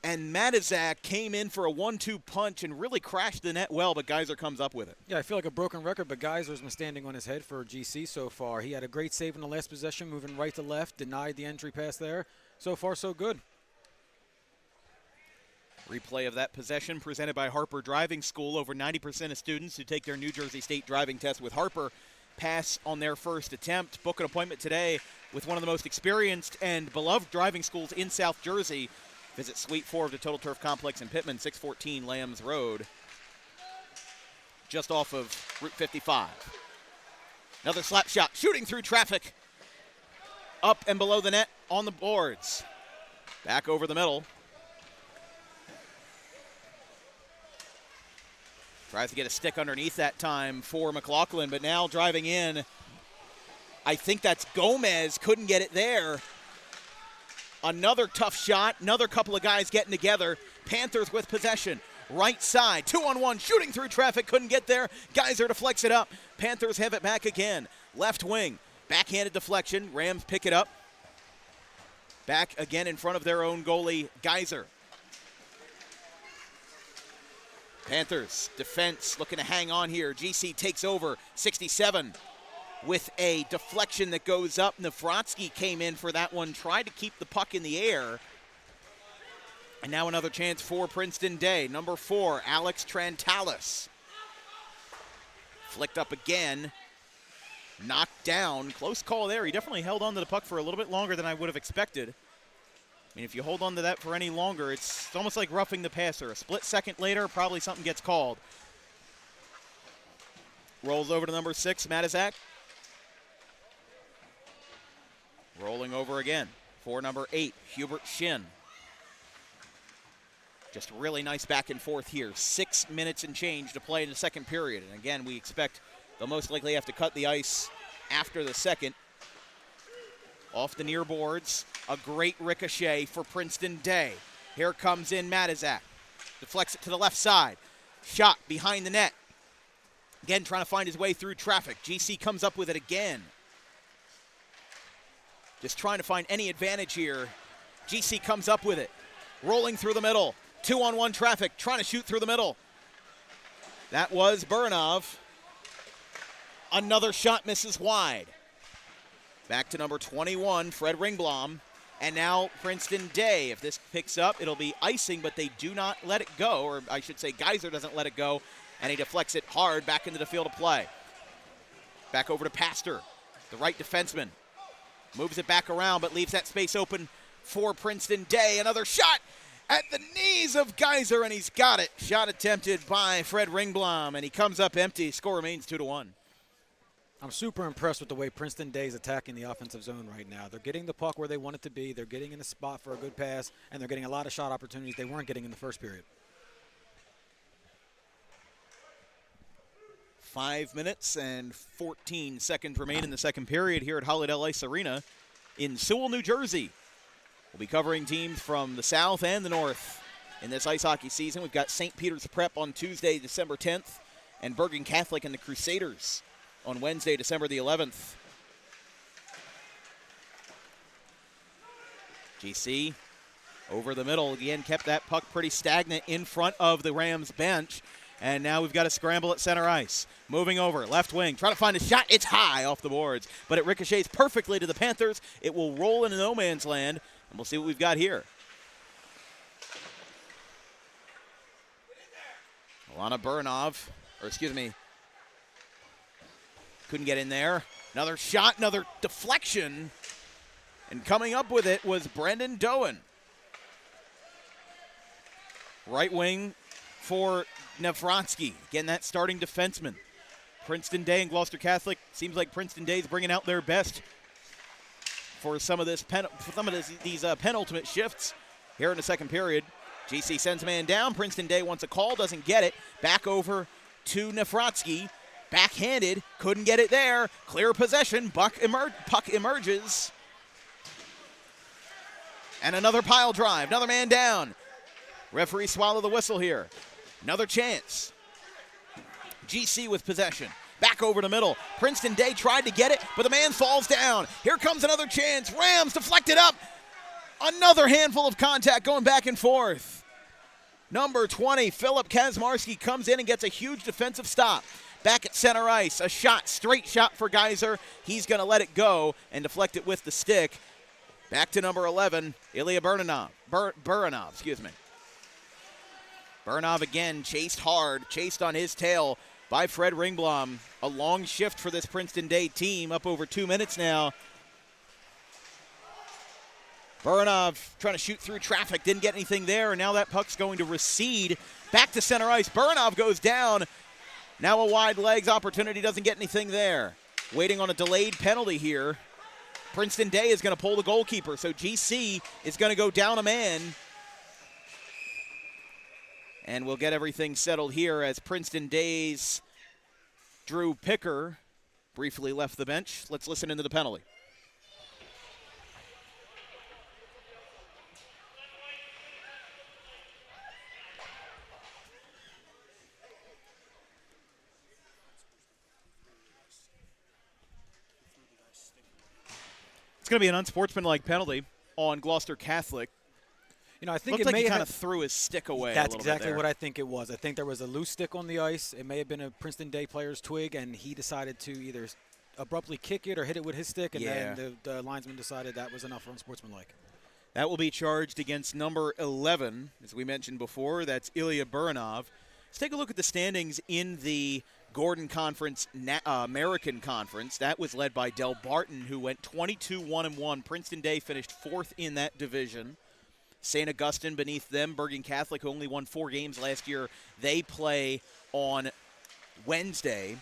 and Matizak came in for a 1-2 punch and really crashed the net well, but Geyser comes up with it. Yeah, I feel like a broken record, but Geyser's been standing on his head for GC so far. He had a great save in the last possession, moving right to left, denied the entry pass there. So far, so good. Replay of that possession presented by Harper Driving School. Over 90% of students who take their New Jersey State driving test with Harper pass on their first attempt. Book an appointment today with one of the most experienced and beloved driving schools in South Jersey. Visit Suite 4 of the Total Turf Complex in Pittman, 614 Lambs Road, just off of Route 55. Another slap shot, shooting through traffic. Up and below the net on the boards. Back over the middle. Tries to get a stick underneath that time for McLaughlin, but now driving in. I think that's Gomez. Couldn't get it there. Another tough shot. Another couple of guys getting together. Panthers with possession. Right side. 2-on-1. Shooting through traffic. Couldn't get there. Geyser deflects it up. Panthers have it back again. Left wing. Backhanded deflection. Rams pick it up. Back again in front of their own goalie, Geyser. Panthers defense looking to hang on here. GC takes over. 67 with a deflection that goes up. Navratsky came in for that one. Tried to keep the puck in the air. And now another chance for Princeton Day. Number 4, Alex Trantalis. Flicked up again. Knocked down. Close call there. He definitely held on to the puck for a little bit longer than I would have expected. I mean, if you hold on to that for any longer, it's almost like roughing the passer. A split second later, probably something gets called. Rolls over to number 6, Matizak. Rolling over again for number 8, Hubert Shin. Just really nice back and forth here. 6 minutes and change to play in the second period. And again, we expect they'll most likely have to cut the ice after the second. Off the near boards, a great ricochet for Princeton Day. Here comes in Matizak. Deflects it to the left side. Shot behind the net. Again, trying to find his way through traffic. GC comes up with it again. Just trying to find any advantage here. GC comes up with it. Rolling through the middle. 2-on-1 traffic, trying to shoot through the middle. That was Burnov. Another shot misses wide. Back to number 21, Fred Ringblom. And now Princeton Day. If this picks up, it'll be icing, but they do not let it go. Or I should say Geyser doesn't let it go. And he deflects it hard back into the field of play. Back over to Pastor, the right defenseman. Moves it back around, but leaves that space open for Princeton Day. Another shot at the knees of Geyser, and he's got it. Shot attempted by Fred Ringblom, and he comes up empty. Score remains 2-1. I'm super impressed with the way Princeton Day is attacking the offensive zone right now. They're getting the puck where they want it to be. They're getting in a spot for a good pass, and they're getting a lot of shot opportunities they weren't getting in the first period. 5 minutes and 14 seconds remain in the second period here at Holiday Ice Arena in Sewell, New Jersey. We'll be covering teams from the south and the north in this ice hockey season. We've got St. Peter's Prep on Tuesday, December 10th, and Bergen Catholic and the Crusaders on Wednesday, December the 11th. GC over the middle again, kept that puck pretty stagnant in front of the Rams bench. And now we've got a scramble at center ice. Moving over, left wing, trying to find a shot. It's high off the boards, but it ricochets perfectly to the Panthers. It will roll into no man's land, and we'll see what we've got here. Alana Burnov, couldn't get in there. Another shot, another deflection. And coming up with it was Brendan Doan. Right wing for Navratsky. Again, that starting defenseman. Princeton Day and Gloucester Catholic. Seems like Princeton Day is bringing out their best for some of these penultimate shifts here in the second period. GC sends a man down. Princeton Day wants a call, doesn't get it. Back over to Navratsky. Backhanded, couldn't get it there. Clear possession, puck emerges. And another pile drive, another man down. Referee swallow the whistle here. Another chance. GC with possession. Back over the middle. Princeton Day tried to get it, but the man falls down. Here comes another chance. Rams deflected up. Another handful of contact going back and forth. Number 20, Philip Kazmarski comes in and gets a huge defensive stop. Back at center ice, a shot, straight shot for Geyser. He's going to let it go and deflect it with the stick. Back to number 11, Ilya Buranov, Buranov again chased hard, chased on his tail by Fred Ringblom. A long shift for this Princeton Day team, up over 2 minutes now. Buranov trying to shoot through traffic, didn't get anything there, and now that puck's going to recede. Back to center ice, Buranov goes down. Now a wide legs opportunity, doesn't get anything there. Waiting on a delayed penalty here. Princeton Day is going to pull the goalkeeper, so GC is going to go down a man. And we'll get everything settled here as Princeton Day's Drew Picker briefly left the bench. Let's listen into the penalty. It's going to be an unsportsmanlike penalty on Gloucester Catholic. You know, I think Looks it like may he have kind of threw his stick away. That's a little exactly bit there. what I think it was. I think there was a loose stick on the ice. It may have been a Princeton Day player's twig, and he decided to either abruptly kick it or hit it with his stick, and then the linesman decided that was enough for unsportsmanlike. That will be charged against number 11, as we mentioned before. That's Ilya Buranov. Let's take a look at the standings in the Gordon Conference, American Conference. That was led by Del Barton, who went 22-1-1. Princeton Day finished fourth in that division. St. Augustine beneath them. Bergen Catholic, who only won 4 games last year, they play on Wednesday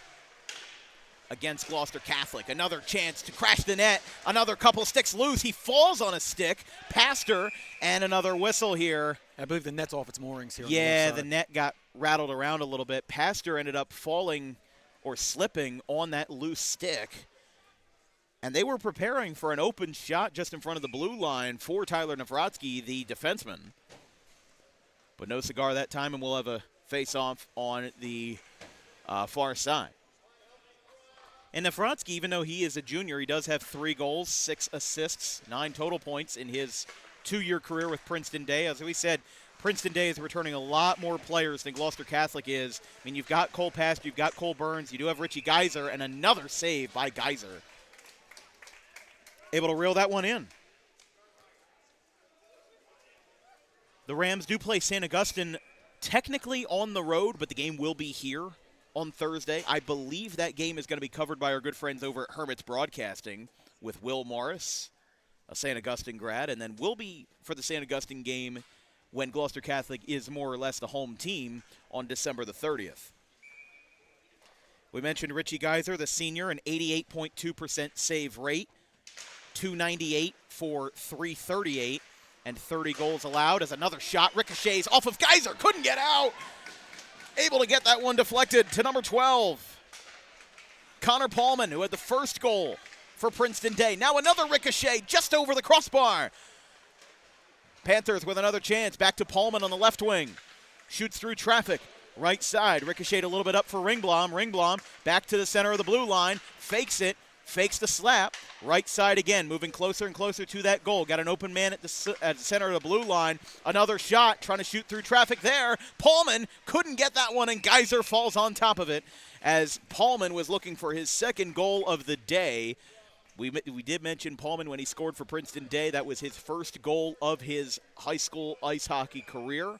against Gloucester Catholic. Another chance to crash the net. Another couple sticks loose. He falls on a stick. Pastor, and another whistle here. I believe the net's off its moorings here. Yeah, the net got rattled around a little bit. Pastor ended up falling or slipping on that loose stick. And they were preparing for an open shot just in front of the blue line for Tyler Navratsky, the defenseman. But no cigar that time, and we'll have a face-off on the far side. And Navratsky, even though he is a junior, he does have 3 goals, 6 assists, 9 total points in his 2-year career with Princeton Day. As we said, Princeton Day is returning a lot more players than Gloucester Catholic is. I mean, you've got Cole Pastor, you've got Cole Burns, you do have Richie Geyser, and another save by Geyser. Able to reel that one in. The Rams do play St. Augustine technically on the road, but the game will be here on Thursday. I believe that game is going to be covered by our good friends over at Hermit's Broadcasting with Will Morris, a St. Augustine grad, and then we'll be for the St. Augustine game when Gloucester Catholic is more or less the home team on December the 30th. We mentioned Richie Geyser, the senior, an 88.2% save rate. 298 for 338 and 30 goals allowed as another shot ricochets off of Geyser. Couldn't get out. Able to get that one deflected to number 12. Connor Paulman, who had the first goal for Princeton Day. Now another ricochet just over the crossbar. Panthers with another chance. Back to Paulman on the left wing. Shoots through traffic. Right side. Ricocheted a little bit up for Ringblom. Ringblom back to the center of the blue line. Fakes it. Fakes the slap. Right side again, moving closer and closer to that goal. Got an open man at the center of the blue line. Another shot, trying to shoot through traffic there. Paulman couldn't get that one, and Geyser falls on top of it as Paulman was looking for his second goal of the day. We did mention Paulman when he scored for Princeton Day. That was his first goal of his high school ice hockey career.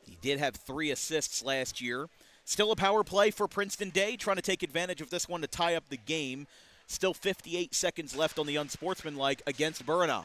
He did have 3 assists last year. Still a power play for Princeton Day, trying to take advantage of this one to tie up the game. Still 58 seconds left on the unsportsmanlike against Buranov.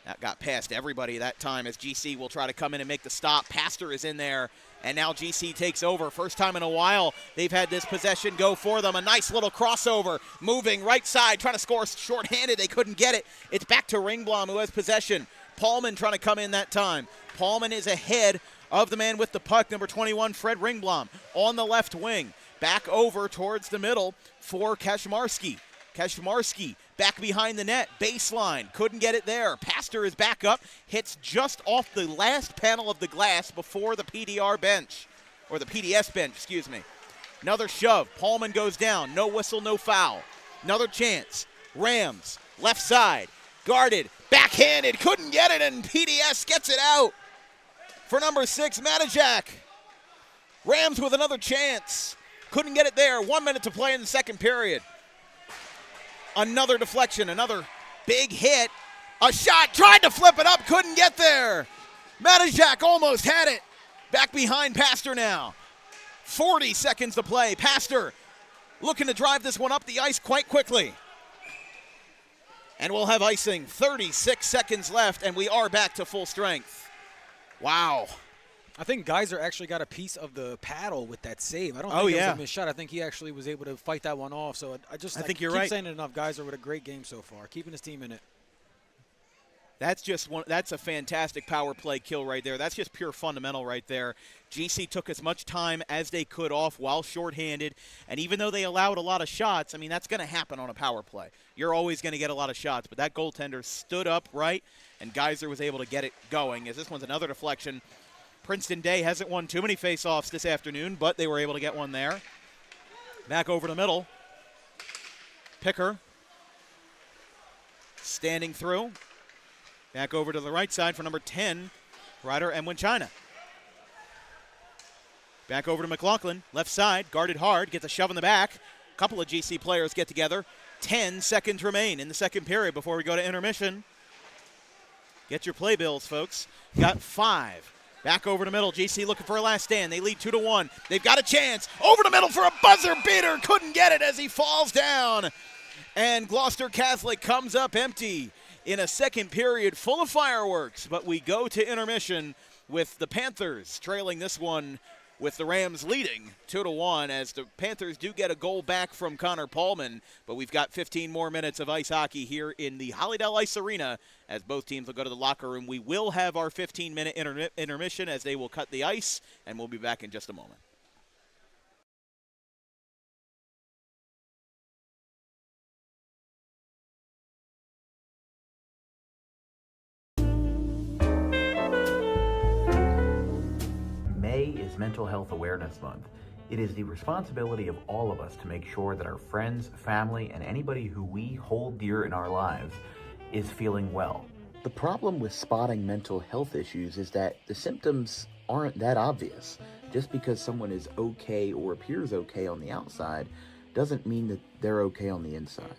That got past everybody that time as GC will try to come in and make the stop. Pastor is in there, and now GC takes over. First time in a while they've had this possession go for them. A nice little crossover, moving right side, trying to score shorthanded. They couldn't get it. It's back to Ringblom, who has possession. Paulman trying to come in that time. Paulman is ahead of the man with the puck, number 21, Fred Ringblom, on the left wing. Back over towards the middle for Kaczmarski. Kaczmarski back behind the net, baseline, couldn't get it there. Pastor is back up, hits just off the last panel of the glass before the PDR bench, or the PDS bench, excuse me. Another shove, Paulman goes down, no whistle, no foul. Another chance, Rams, left side, guarded, backhanded, couldn't get it, and PDS gets it out for number 6, Manajak. Rams with another chance, couldn't get it there. 1 minute to play in the second period. Another deflection, another big hit. A shot, tried to flip it up, couldn't get there. Manajak almost had it. Back behind Pastor now. 40 seconds to play. Pastor looking to drive this one up the ice quite quickly. And we'll have icing. 36 seconds left, and we are back to full strength. Wow. I think Geyser actually got a piece of the paddle with that save. I don't think it was a missed shot. I think he actually was able to fight that one off. So I think you're right. Keep saying it enough. Geyser with a great game so far, keeping his team in it. That's just one. That's a fantastic power play kill right there. That's just pure fundamental right there. GC took as much time as they could off while shorthanded, and even though they allowed a lot of shots, I mean, that's going to happen on a power play. You're always going to get a lot of shots, but that goaltender stood up right, and Geyser was able to get it going. As this one's another deflection. Princeton Day hasn't won too many face-offs this afternoon, but they were able to get one there. Back over the middle. Picker standing through. Back over to the right side for number 10, Ryder Mwinchina. Back over to McLaughlin, left side, guarded hard, gets a shove in the back. A couple of GC players get together. 10 seconds remain in the second period before we go to intermission. Get your playbills, folks. Got 5. Back over the middle, GC looking for a last stand. They lead 2-1. They've got a chance. Over the middle for a buzzer beater. Couldn't get it as he falls down. And Gloucester Catholic comes up empty in a second period full of fireworks. But we go to intermission with the Panthers trailing this one with the Rams leading 2-1 as the Panthers do get a goal back from Connor Paulman. But we've got 15 more minutes of ice hockey here in the Hollydale Ice Arena as both teams will go to the locker room. We will have our 15-minute intermission as they will cut the ice, and we'll be back in just a moment. May is Mental Health Awareness Month. It is the responsibility of all of us to make sure that our friends, family, and anybody who we hold dear in our lives is feeling well. The problem with spotting mental health issues is that the symptoms aren't that obvious. Just because someone is okay or appears okay on the outside doesn't mean that they're okay on the inside.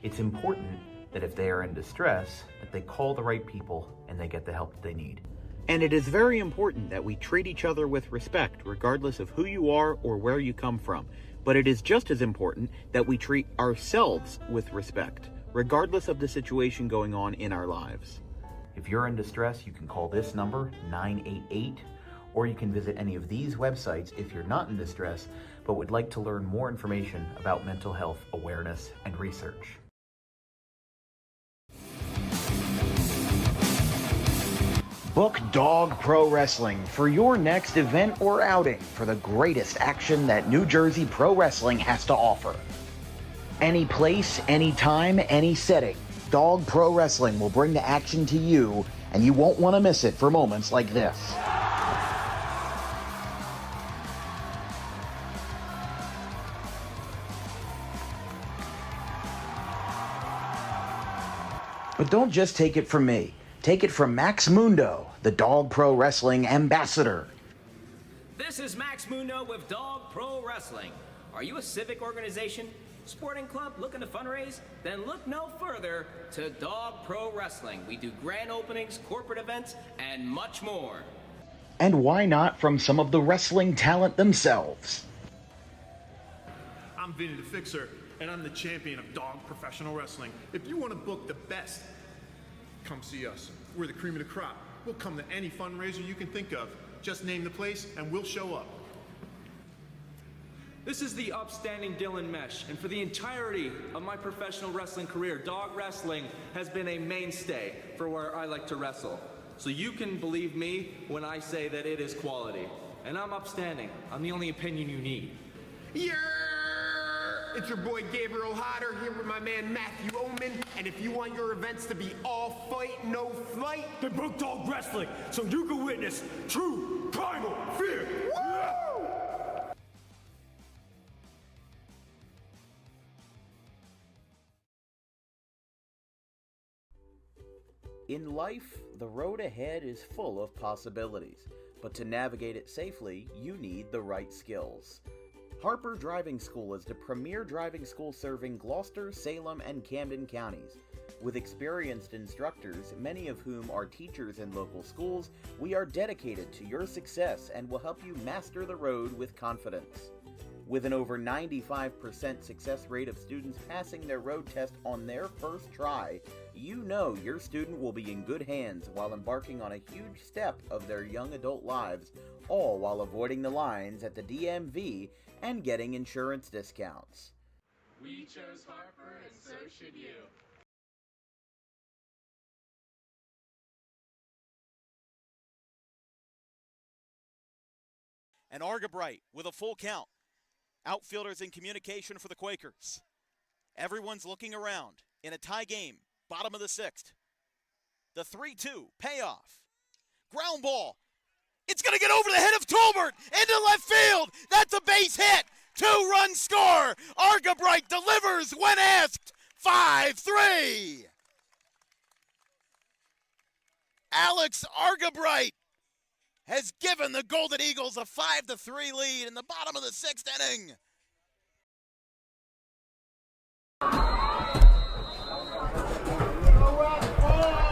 It's important that if they are in distress, that they call the right people and they get the help that they need. And it is very important that we treat each other with respect, regardless of who you are or where you come from. But it is just as important that we treat ourselves with respect, regardless of the situation going on in our lives. If you're in distress, you can call this number, 988, or you can visit any of these websites if you're not in distress, but would like to learn more information about mental health awareness and research. Book Dog Pro Wrestling for your next event or outing for the greatest action that New Jersey Pro Wrestling has to offer. Any place, any time, any setting, Dog Pro Wrestling will bring the action to you, and you won't want to miss it for moments like this. But don't just take it from me. Take it from Max Mundo, the Dog Pro Wrestling ambassador. This is Max Mundo with Dog Pro Wrestling. Are you a civic organization, sporting club looking to fundraise? Then look no further to Dog Pro Wrestling. We do grand openings, corporate events, and much more. And why not from some of the wrestling talent themselves? I'm Vinny the Fixer, and I'm the champion of dog professional wrestling. If you want to book the best, come see us. We're the cream of the crop. We'll come to any fundraiser you can think of. Just name the place and we'll show up. This is the upstanding Dylan Mesh, and for the entirety of my professional wrestling career, dog wrestling has been a mainstay for where I like to wrestle. So you can believe me when I say that it is quality. And I'm upstanding. I'm the only opinion you need. Yeah! It's your boy Gabriel Hodder here with my man Matthew Oman, and if you want your events to be all fight, no flight, Then book Dog Wrestling so you can witness true primal fear. In life, the road ahead is full of possibilities, but to navigate it safely, you need the right skills. Harper Driving School is the premier driving school serving Gloucester, Salem, and Camden counties. With experienced instructors, many of whom are teachers in local schools, we are dedicated to your success and will help you master the road with confidence. With an over 95% success rate of students passing their road test on their first try, you know your student will be in good hands while embarking on a huge step of their young adult lives, all while avoiding the lines at the DMV and getting insurance discounts. We chose Harper, and so should you. And Argabright with a full count. Outfielders in communication for the Quakers. Everyone's looking around in a tie game, bottom of the sixth. The 3-2 payoff. Ground ball. It's going to get over the head of Tolbert into left field. That's a base hit. 2-run score. Argabright delivers when asked. 5-3. Alex Argabright has given the Golden Eagles a 5-3 lead in the bottom of the sixth inning.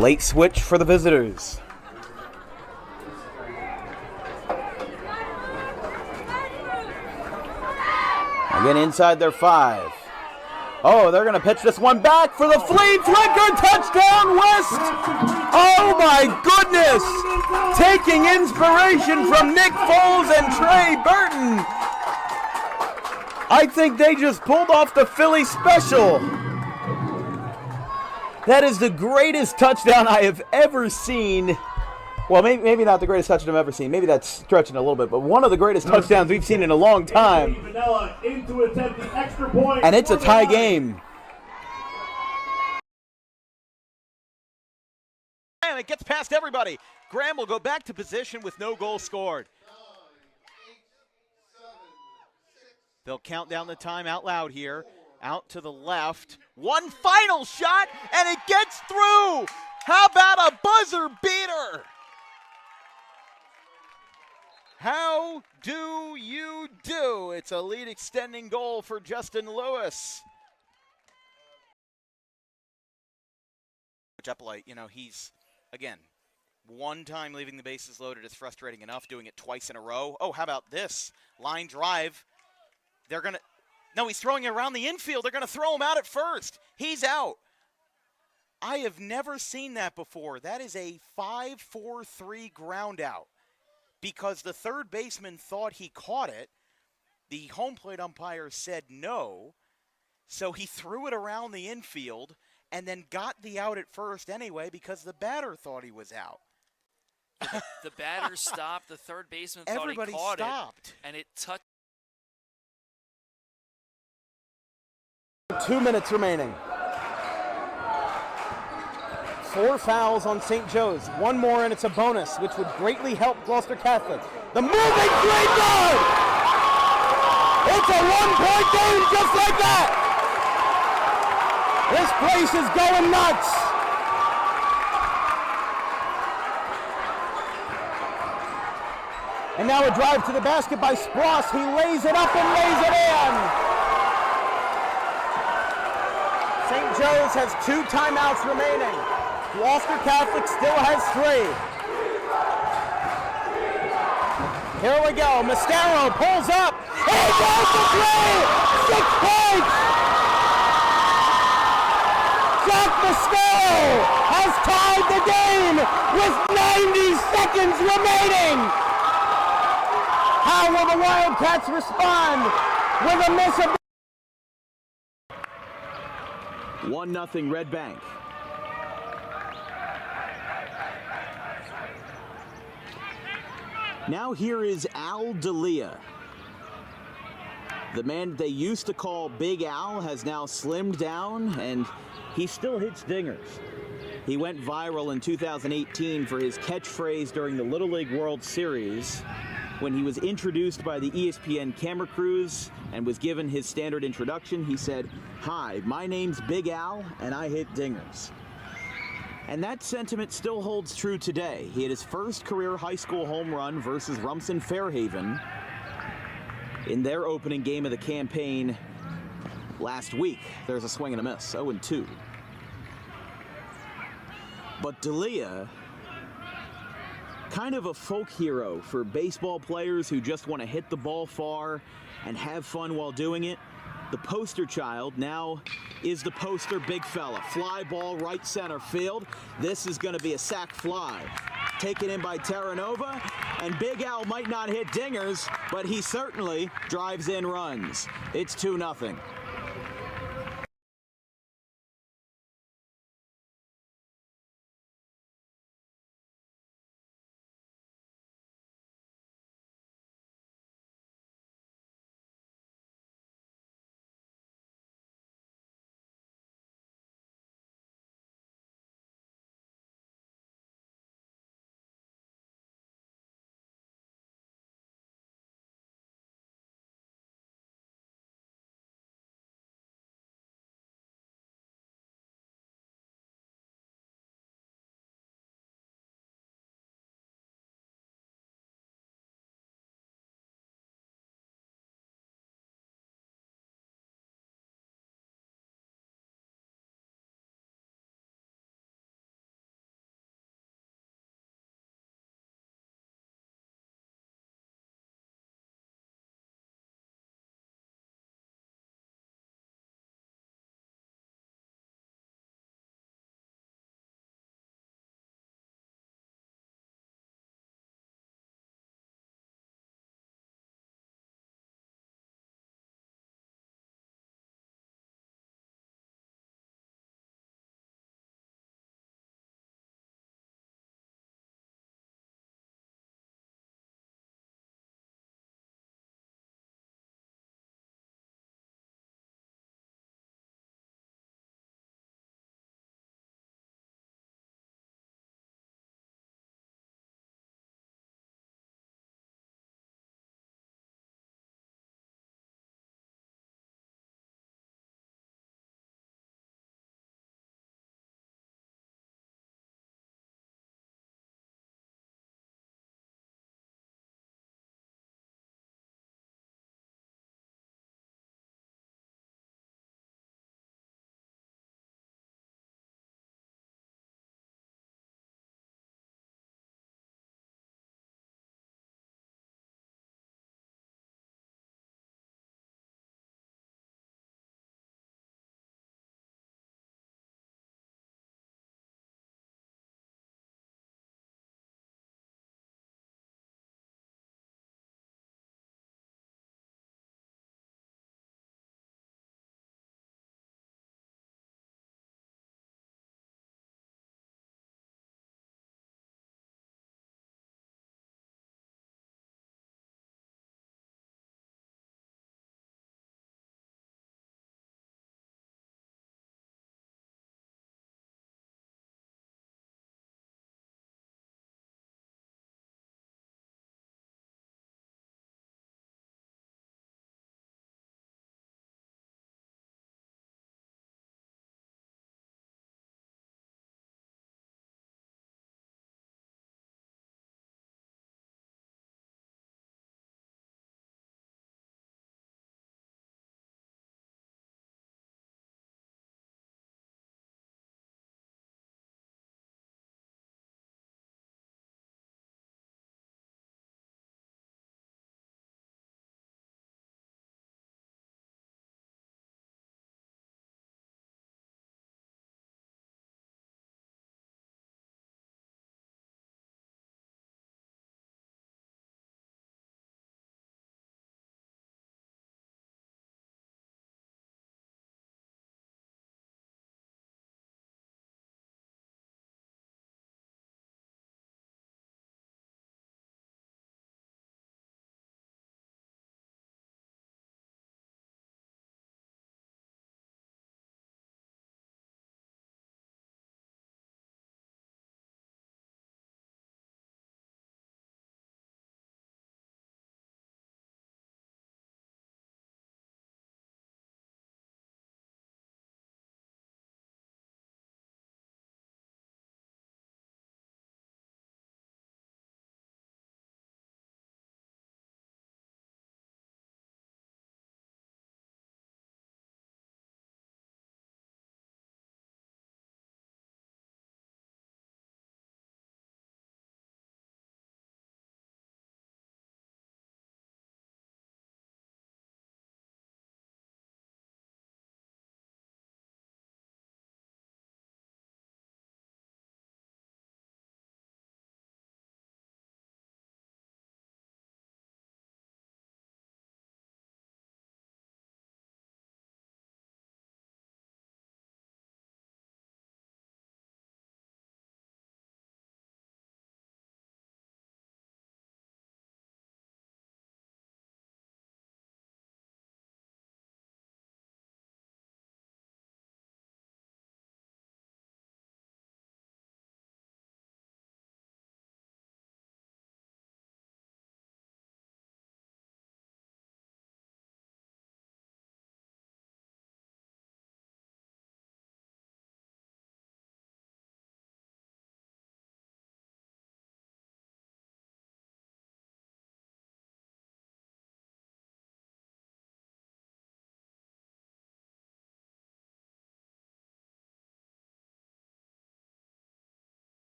Late switch for the visitors. Again inside their 5. Oh, they're going to pitch this one back for the flea flicker. Touchdown, West! Oh, my goodness! Taking inspiration from Nick Foles and Trey Burton. I think they just pulled off the Philly special. That is the greatest touchdown I have ever seen. Well, maybe not the greatest touchdown I've ever seen. Maybe that's stretching a little bit, but one of the greatest touchdowns we've seen in a long time. And it's a tie game. And it gets past everybody. Graham will go back to position with no goal scored. They'll count down the time out loud here. Out to the left. One final shot, and it gets through. How about a buzzer beater? How do you do? It's a lead extending goal for Justin Lewis. Epplite, he's, again, one time leaving the bases loaded is frustrating enough. Doing it twice in a row. Oh, how about this? Line drive. No, he's throwing it around the infield. They're going to throw him out at first. He's out. I have never seen that before. That is a 5-4-3 ground out. Because the third baseman thought he caught it. The home plate umpire said no. So he threw it around the infield and then got the out at first anyway because the batter thought he was out. The batter stopped. The third baseman thought Everybody he caught stopped. it. And it touched. 2 minutes remaining. 4 fouls on St. Joe's. One more and it's a bonus, which would greatly help Gloucester Catholic. The moving graveyard! It's a one-point game just like that! This place is going nuts! And now a drive to the basket by Spross. He lays it up and lays it in! St. Joe's has 2 timeouts remaining. Gloucester Catholic still has 3. Here we go. Mascaro pulls up. He goes for 3! 6 points! Jack Mosquero has tied the game with 90 seconds remaining. How will the Wildcats respond with a miss of 1-0 Red Bank. Now here is Al D'Elia. The man they used to call Big Al has now slimmed down, and he still hits dingers. He went viral in 2018 for his catchphrase during the Little League World Series when he was introduced by the ESPN camera crews and was given his standard introduction. He said, "Hi, my name's Big Al, and I hit dingers." And that sentiment still holds true today. He had his first career high school home run versus Rumson Fairhaven in their opening game of the campaign last week. There's a swing and a miss, 0-2. But D'Elia, kind of a folk hero for baseball players who just want to hit the ball far and have fun while doing it. The poster child now is the poster big fella. Fly ball right center field. This is going to be a sac fly. Taken in by Terranova, and Big Al might not hit dingers, but he certainly drives in runs. It's 2-0.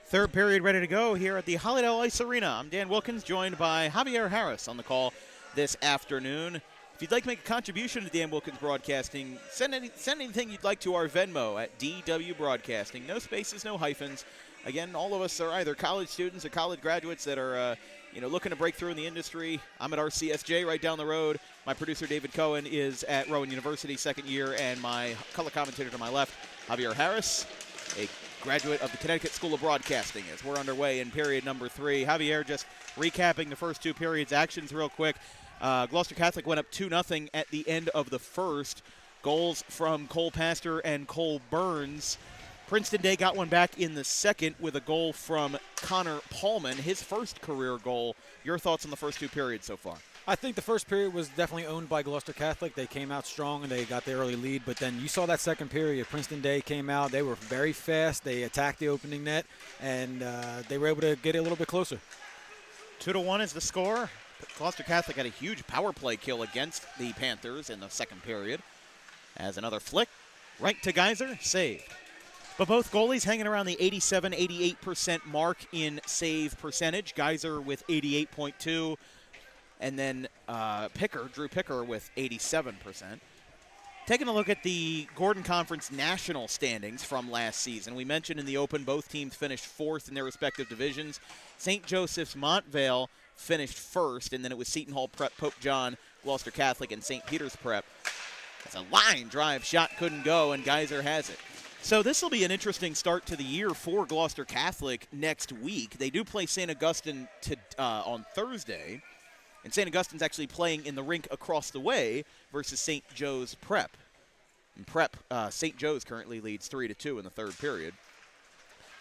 Third period ready to go here at the Hollydale Ice Arena. I'm Dan Wilkins, joined by Javier Harris on the call this afternoon. If you'd like to make a contribution to Dan Wilkins Broadcasting, send anything you'd like to our Venmo at DW Broadcasting. No spaces, no hyphens. Again, all of us are either college students or college graduates that are looking to break through in the industry. I'm at RCSJ right down the road. My producer, David Cohen, is at Rowan University, second year, and my color commentator to my left, Javier Harris, a graduate of the Connecticut School of Broadcasting, as we're underway in period number 3. Javier, just recapping the first 2 periods' actions real quick. Gloucester Catholic went up 2-0 at the end of the first. Goals from Cole Pastor and Cole Burns. Princeton Day got one back in the second with a goal from Connor Paulman, his first career goal. Your thoughts on the first 2 periods so far? I think the first period was definitely owned by Gloucester Catholic. They came out strong and they got the early lead, but then you saw that second period. Princeton Day came out. They were very fast. They attacked the opening net, and they were able to get it a little bit closer. 2-1 is the score. Gloucester Catholic had a huge power play kill against the Panthers in the second period. As another flick, right to Geyser, saved. But both goalies hanging around the 87-88% mark in save percentage. Geyser with 88.2%. And then Drew Picker with 87%. Taking a look at the Gordon Conference national standings from last season. We mentioned in the Open both teams finished 4th in their respective divisions. St. Joseph's Montvale finished 1st, and then it was Seton Hall Prep, Pope John, Gloucester Catholic, and St. Peter's Prep. That's a line drive shot, couldn't go, and Geyser has it. So this will be an interesting start to the year for Gloucester Catholic next week. They do play St. Augustine on Thursday. And St. Augustine's actually playing in the rink across the way versus St. Joe's Prep. And St. Joe's currently leads 3-2 in the third period.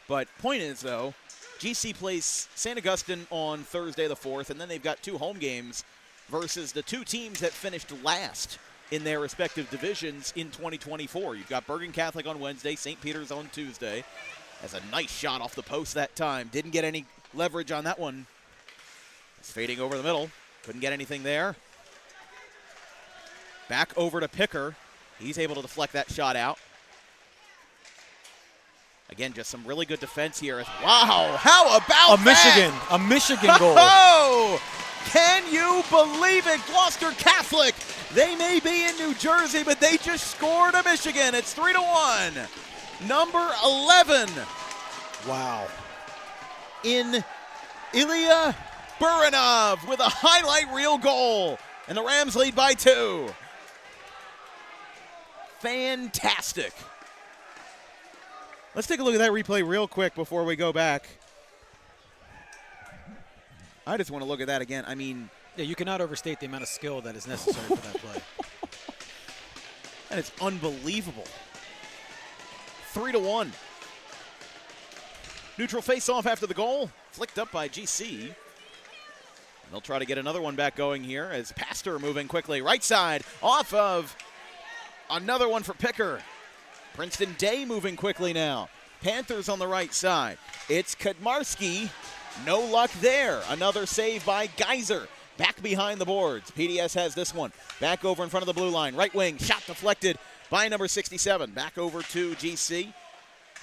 But point is, though, GC plays St. Augustine on Thursday the 4th, and then they've got 2 home games versus the 2 teams that finished last in their respective divisions in 2024. You've got Bergen Catholic on Wednesday, St. Peter's on Tuesday. That's a nice shot off the post that time. Didn't get any leverage on that one. It's fading over the middle. Couldn't get anything there. Back over to Picker. He's able to deflect that shot out. Again, just some really good defense here. Wow, how about that? A Michigan goal. Oh, can you believe it? Gloucester Catholic. They may be in New Jersey, but they just scored a Michigan. It's 3-1. Number 11. Wow. In Ilya Buranov with a highlight reel goal, and the Rams lead by 2. Fantastic. Let's take a look at that replay real quick before we go back. I just want to look at that again. I mean, yeah, you cannot overstate the amount of skill that is necessary for that play. That is unbelievable. 3-1. Neutral face-off after the goal, flicked up by GC. They'll try to get another one back going here as Pastor moving quickly. Right side, off of another one for Picker. Princeton Day moving quickly now. Panthers on the right side. It's Kadmarski. No luck there. Another save by Geyser. Back behind the boards. PDS has this one. Back over in front of the blue line. Right wing, shot deflected by number 67. Back over to GC.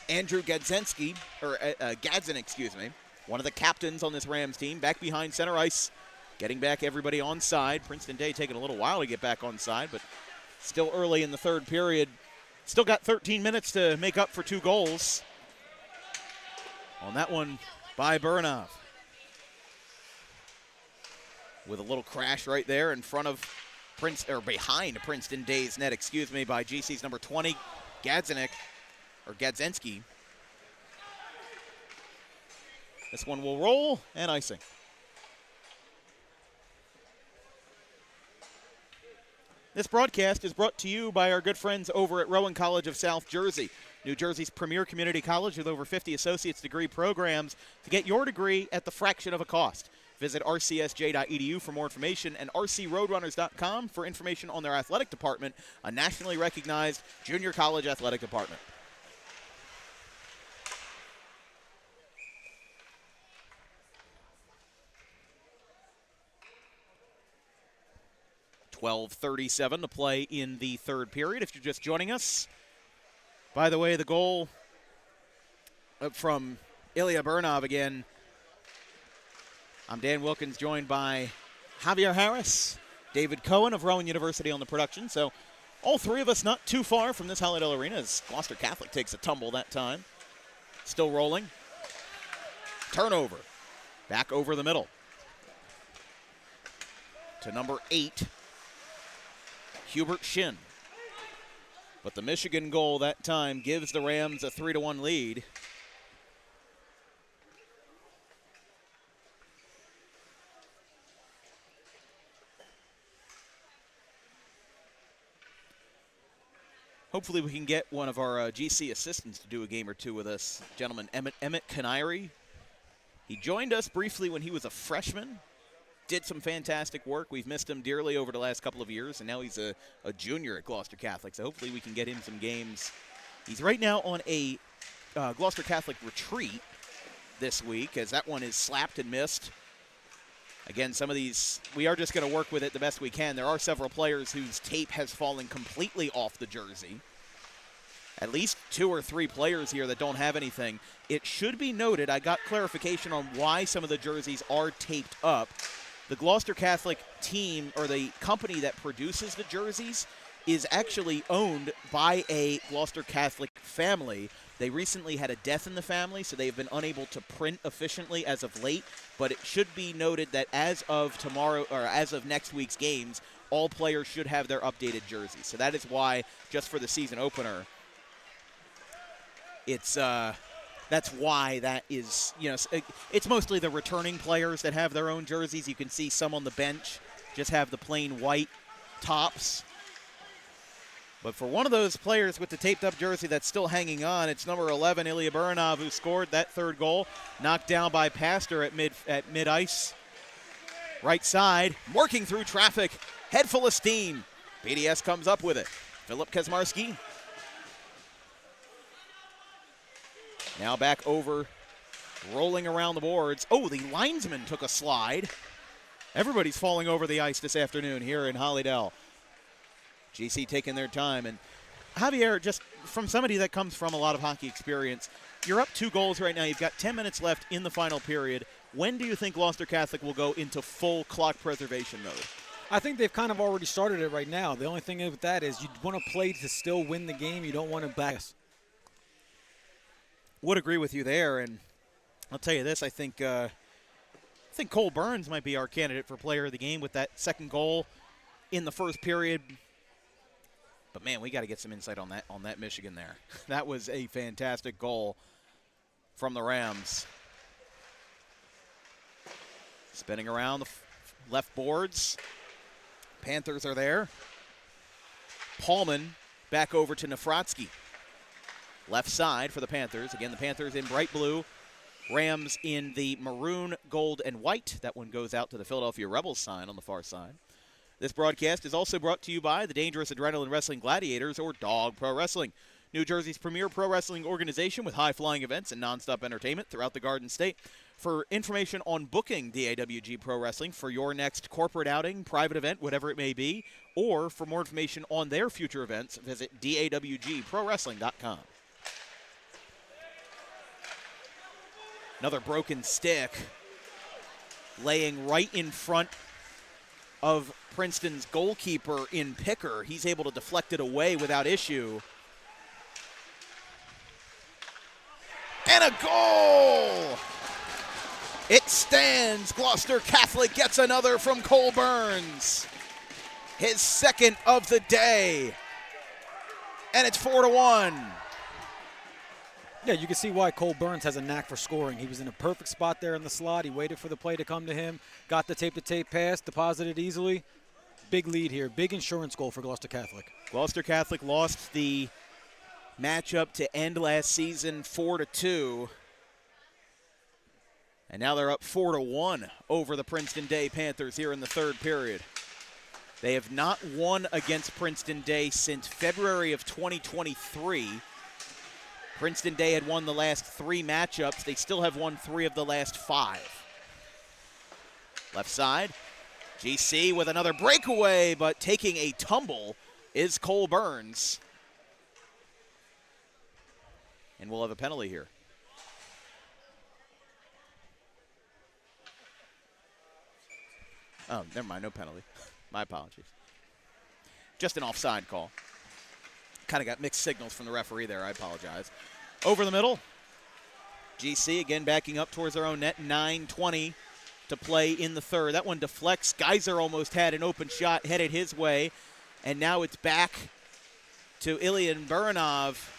Andrew Gadzinski, Gadzin, excuse me. One of the captains on this Rams team, back behind center ice, getting back everybody on side. Princeton Day taking a little while to get back on side, but still early in the third period. Still got 13 minutes to make up for 2 goals. On that one by Buranov. With a little crash right there in front of behind Princeton Day's net, by GC's number 20, Gadzinski. This one will roll, and icing. This broadcast is brought to you by our good friends over at Rowan College of South Jersey, New Jersey's premier community college with over 50 associate's degree programs to get your degree at the fraction of a cost. Visit rcsj.edu for more information and rcroadrunners.com for information on their athletic department, a nationally recognized junior college athletic department. 12:37 to play in the third period. If you're just joining us, by the way, the goal from Ilya Bernov again. I'm Dan Wilkins, joined by Javier Harris, David Cohen of Rowan University on the production. So all three of us not too far from this Holiday Arena as Gloucester Catholic takes a tumble that time. Still rolling. Turnover. Back over the middle to number 8, Hubert Shin. But the Michigan goal that time gives the Rams a 3-1 lead. Hopefully we can get one of our GC assistants to do a game or two with us. Gentleman, Emmett Canary. He joined us briefly when he was a freshman. Did some fantastic work. We've missed him dearly over the last couple of years, and now he's a junior at Gloucester Catholic, so hopefully we can get him some games. He's right now on a Gloucester Catholic retreat this week, as that one is slapped and missed. Again, some of these, we are just going to work with it the best we can. There are several players whose tape has fallen completely off the jersey. At least 2 or 3 players here that don't have anything. It should be noted, I got clarification on why some of the jerseys are taped up. The Gloucester Catholic team, or the company that produces the jerseys, is actually owned by a Gloucester Catholic family. They recently had a death in the family, so they've been unable to print efficiently as of late. But it should be noted that as of tomorrow, or as of next week's games, all players should have their updated jerseys. So that is why, just for the season opener, it's that's why that is, it's mostly the returning players that have their own jerseys. You can see some on the bench just have the plain white tops. But for one of those players with the taped-up jersey that's still hanging on, it's number 11, Ilya Buranov, who scored that third goal. Knocked down by Pastor at mid-ice. Right side, working through traffic, head full of steam. BDS comes up with it. Philip Kazmarski. Now back over, rolling around the boards. Oh, the linesman took a slide. Everybody's falling over the ice this afternoon here in Hollydale. GC taking their time. And Javier, just from somebody that comes from a lot of hockey experience, you're up 2 goals right now. You've got 10 minutes left in the final period. When do you think Gloucester Catholic will go into full clock preservation mode? I think they've kind of already started it right now. The only thing with that is you want to play to still win the game. You don't want to back. Would agree with you there. And I'll tell you this, I think Cole Burns might be our candidate for player of the game with that second goal in the first period. But, man, we got to get some insight on that Michigan there. That was a fantastic goal from the Rams. Spinning around the left boards. Panthers are there. Paulman back over to Nafratsky. Left side for the Panthers. Again, the Panthers in bright blue. Rams in the maroon, gold, and white. That one goes out to the Philadelphia Rebels sign on the far side. This broadcast is also brought to you by the Dangerous Adrenaline Wrestling Gladiators, or Dog Pro Wrestling, New Jersey's premier pro wrestling organization with high-flying events and nonstop entertainment throughout the Garden State. For information on booking DAWG Pro Wrestling for your next corporate outing, private event, whatever it may be, or for more information on their future events, visit DAWGProWrestling.com. Another broken stick laying right in front of Princeton's goalkeeper in Picker. He's able to deflect it away without issue. And a goal! It stands. Gloucester Catholic gets another from Cole Burns. His second of the day. And it's 4-1. Yeah, you can see why Cole Burns has a knack for scoring. He was in a perfect spot there in the slot. He waited for the play to come to him, got the tape-to-tape pass, deposited easily. Big lead here. Big insurance goal for Gloucester Catholic. Gloucester Catholic lost the matchup to end last season 4-2. And now they're up 4-1 over the Princeton Day Panthers here in the third period. They have not won against Princeton Day since February of 2023. Princeton Day had won the last 3 matchups. They still have won 3 of the last 5. Left side, GC with another breakaway, but taking a tumble is Cole Burns. And we'll have a penalty here. Oh, never mind. No penalty. My apologies. Just an offside call. Kind of got mixed signals from the referee there. I apologize. Over the middle. GC again backing up towards their own net. 9:20 to play in the third. That one deflects. Geyser almost had an open shot headed his way. And now it's back to Ilyan Buranov.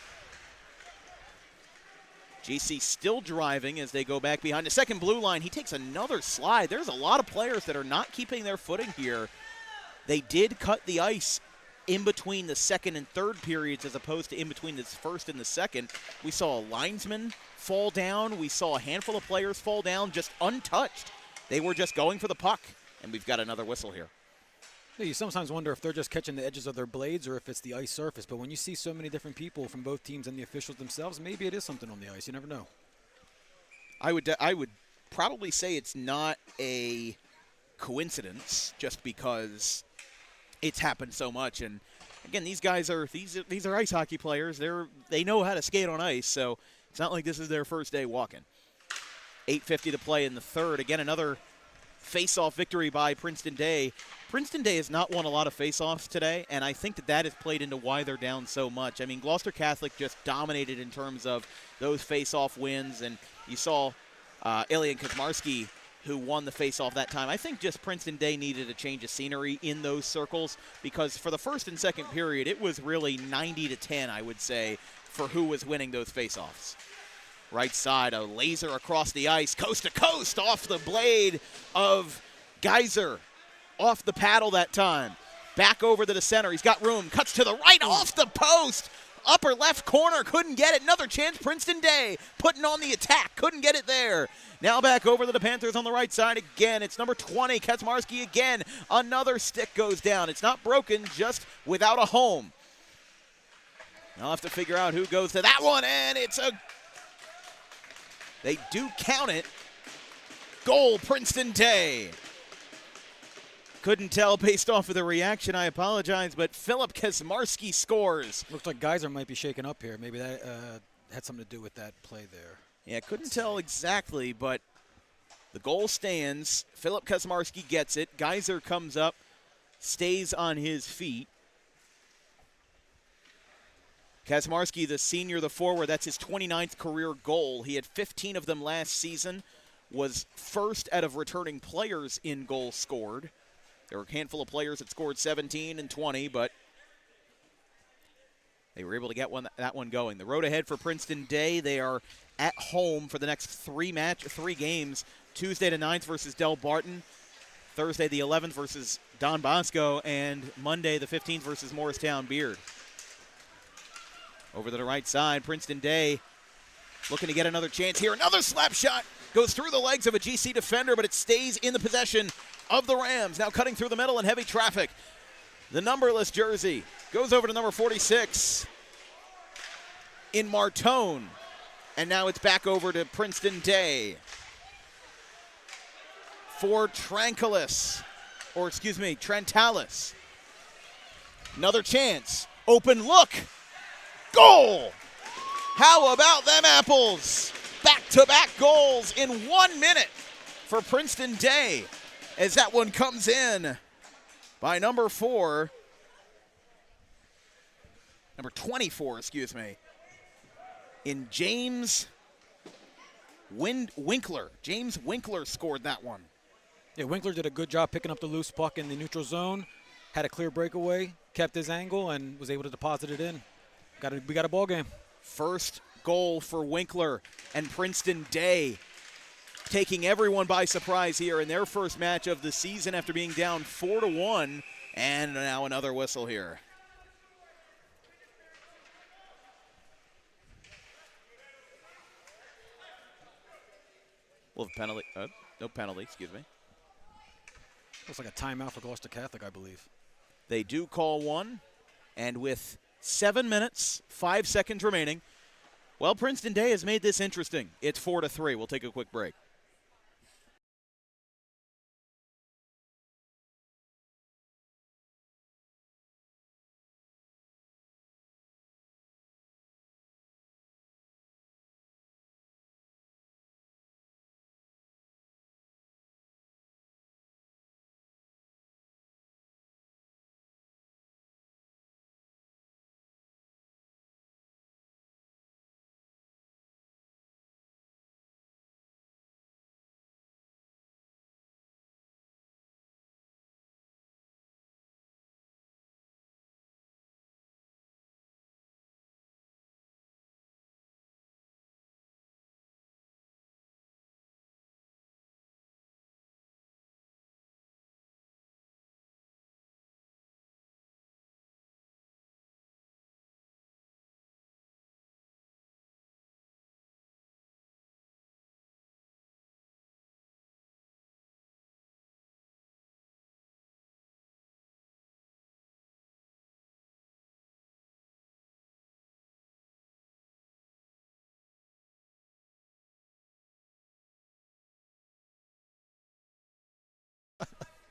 GC still driving as they go back behind the second blue line. He takes another slide. There's a lot of players that are not keeping their footing here. They did cut the ice in between the second and third periods as opposed to in between the first and the second. We saw a linesman fall down. We saw a handful of players fall down just untouched. They were just going for the puck, and we've got another whistle here. Yeah, you sometimes wonder if they're just catching the edges of their blades or if it's the ice surface. But when you see so many different people from both teams and the officials themselves, maybe it is something on the ice. You never know. I would probably say it's not a coincidence just because it's happened so much. And again, these guys are these are ice hockey players. They know how to skate on ice, so it's not like this is their first day walking. 8:50 to play in the third. Again, another face-off victory by Princeton Day. Princeton Day has not won a lot of face-offs today, and I think that has played into why they're down so much. I mean, Gloucester Catholic just dominated in terms of those face-off wins, and you saw Ilyan Kuzmarski, who won the face-off that time. I think just Princeton Day needed a change of scenery in those circles because for the first and second period, it was really 90-10, I would say, for who was winning those face-offs. Right side, a laser across the ice, coast to coast, off the blade of Geyser. Off the paddle that time. Back over to the center. He's got room. Cuts to the right, off the post. Upper left corner, couldn't get it. Another chance, Princeton Day putting on the attack. Couldn't get it there. Now back over to the Panthers on the right side again. It's number 20, Kaczmarski again. Another stick goes down. It's not broken, just without a home. I'll have to figure out who goes to that one, and they do count it. Goal, Princeton Day. Couldn't tell based off of the reaction. I apologize, but Philip Kaczmarski scores. Looks like Geyser might be shaken up here. Maybe that had something to do with that play there. Yeah, couldn't tell exactly, but the goal stands. Philip Kaczmarski gets it. Geyser comes up, stays on his feet. Kaczmarski, the senior, the forward, that's his 29th career goal. He had 15 of them last season, was first out of returning players in goals scored. There were a handful of players that scored 17 and 20, but they were able to get that one going. The road ahead for Princeton Day. They are at home for the next three games. Tuesday the 9th versus Del Barton. Thursday the 11th versus Don Bosco. And Monday the 15th versus Morristown Beard. Over to the right side, Princeton Day looking to get another chance here. Another slap shot goes through the legs of a GC defender, but it stays in the possession of the Rams. Now cutting through the middle in heavy traffic. The numberless jersey goes over to number 46 in Martone. And now it's back over to Princeton Day. For Trantalis. Another chance. Open look. Goal! How about them apples? Back-to-back goals in 1 minute for Princeton Day as that one comes in by number 24, in James Winkler. James Winkler scored that one. Yeah, Winkler did a good job picking up the loose puck in the neutral zone, had a clear breakaway, kept his angle, and was able to deposit it in. We got a ball game. First goal for Winkler and Princeton Day taking everyone by surprise here in their first match of the season after being down 4-1. And now another whistle here. Well, penalty. No penalty, excuse me. Looks like a timeout for Gloucester Catholic, I believe. They do call one, and with 7 minutes, 5 seconds remaining. Well, Princeton Day has made this interesting. It's 4-3. We'll take a quick break.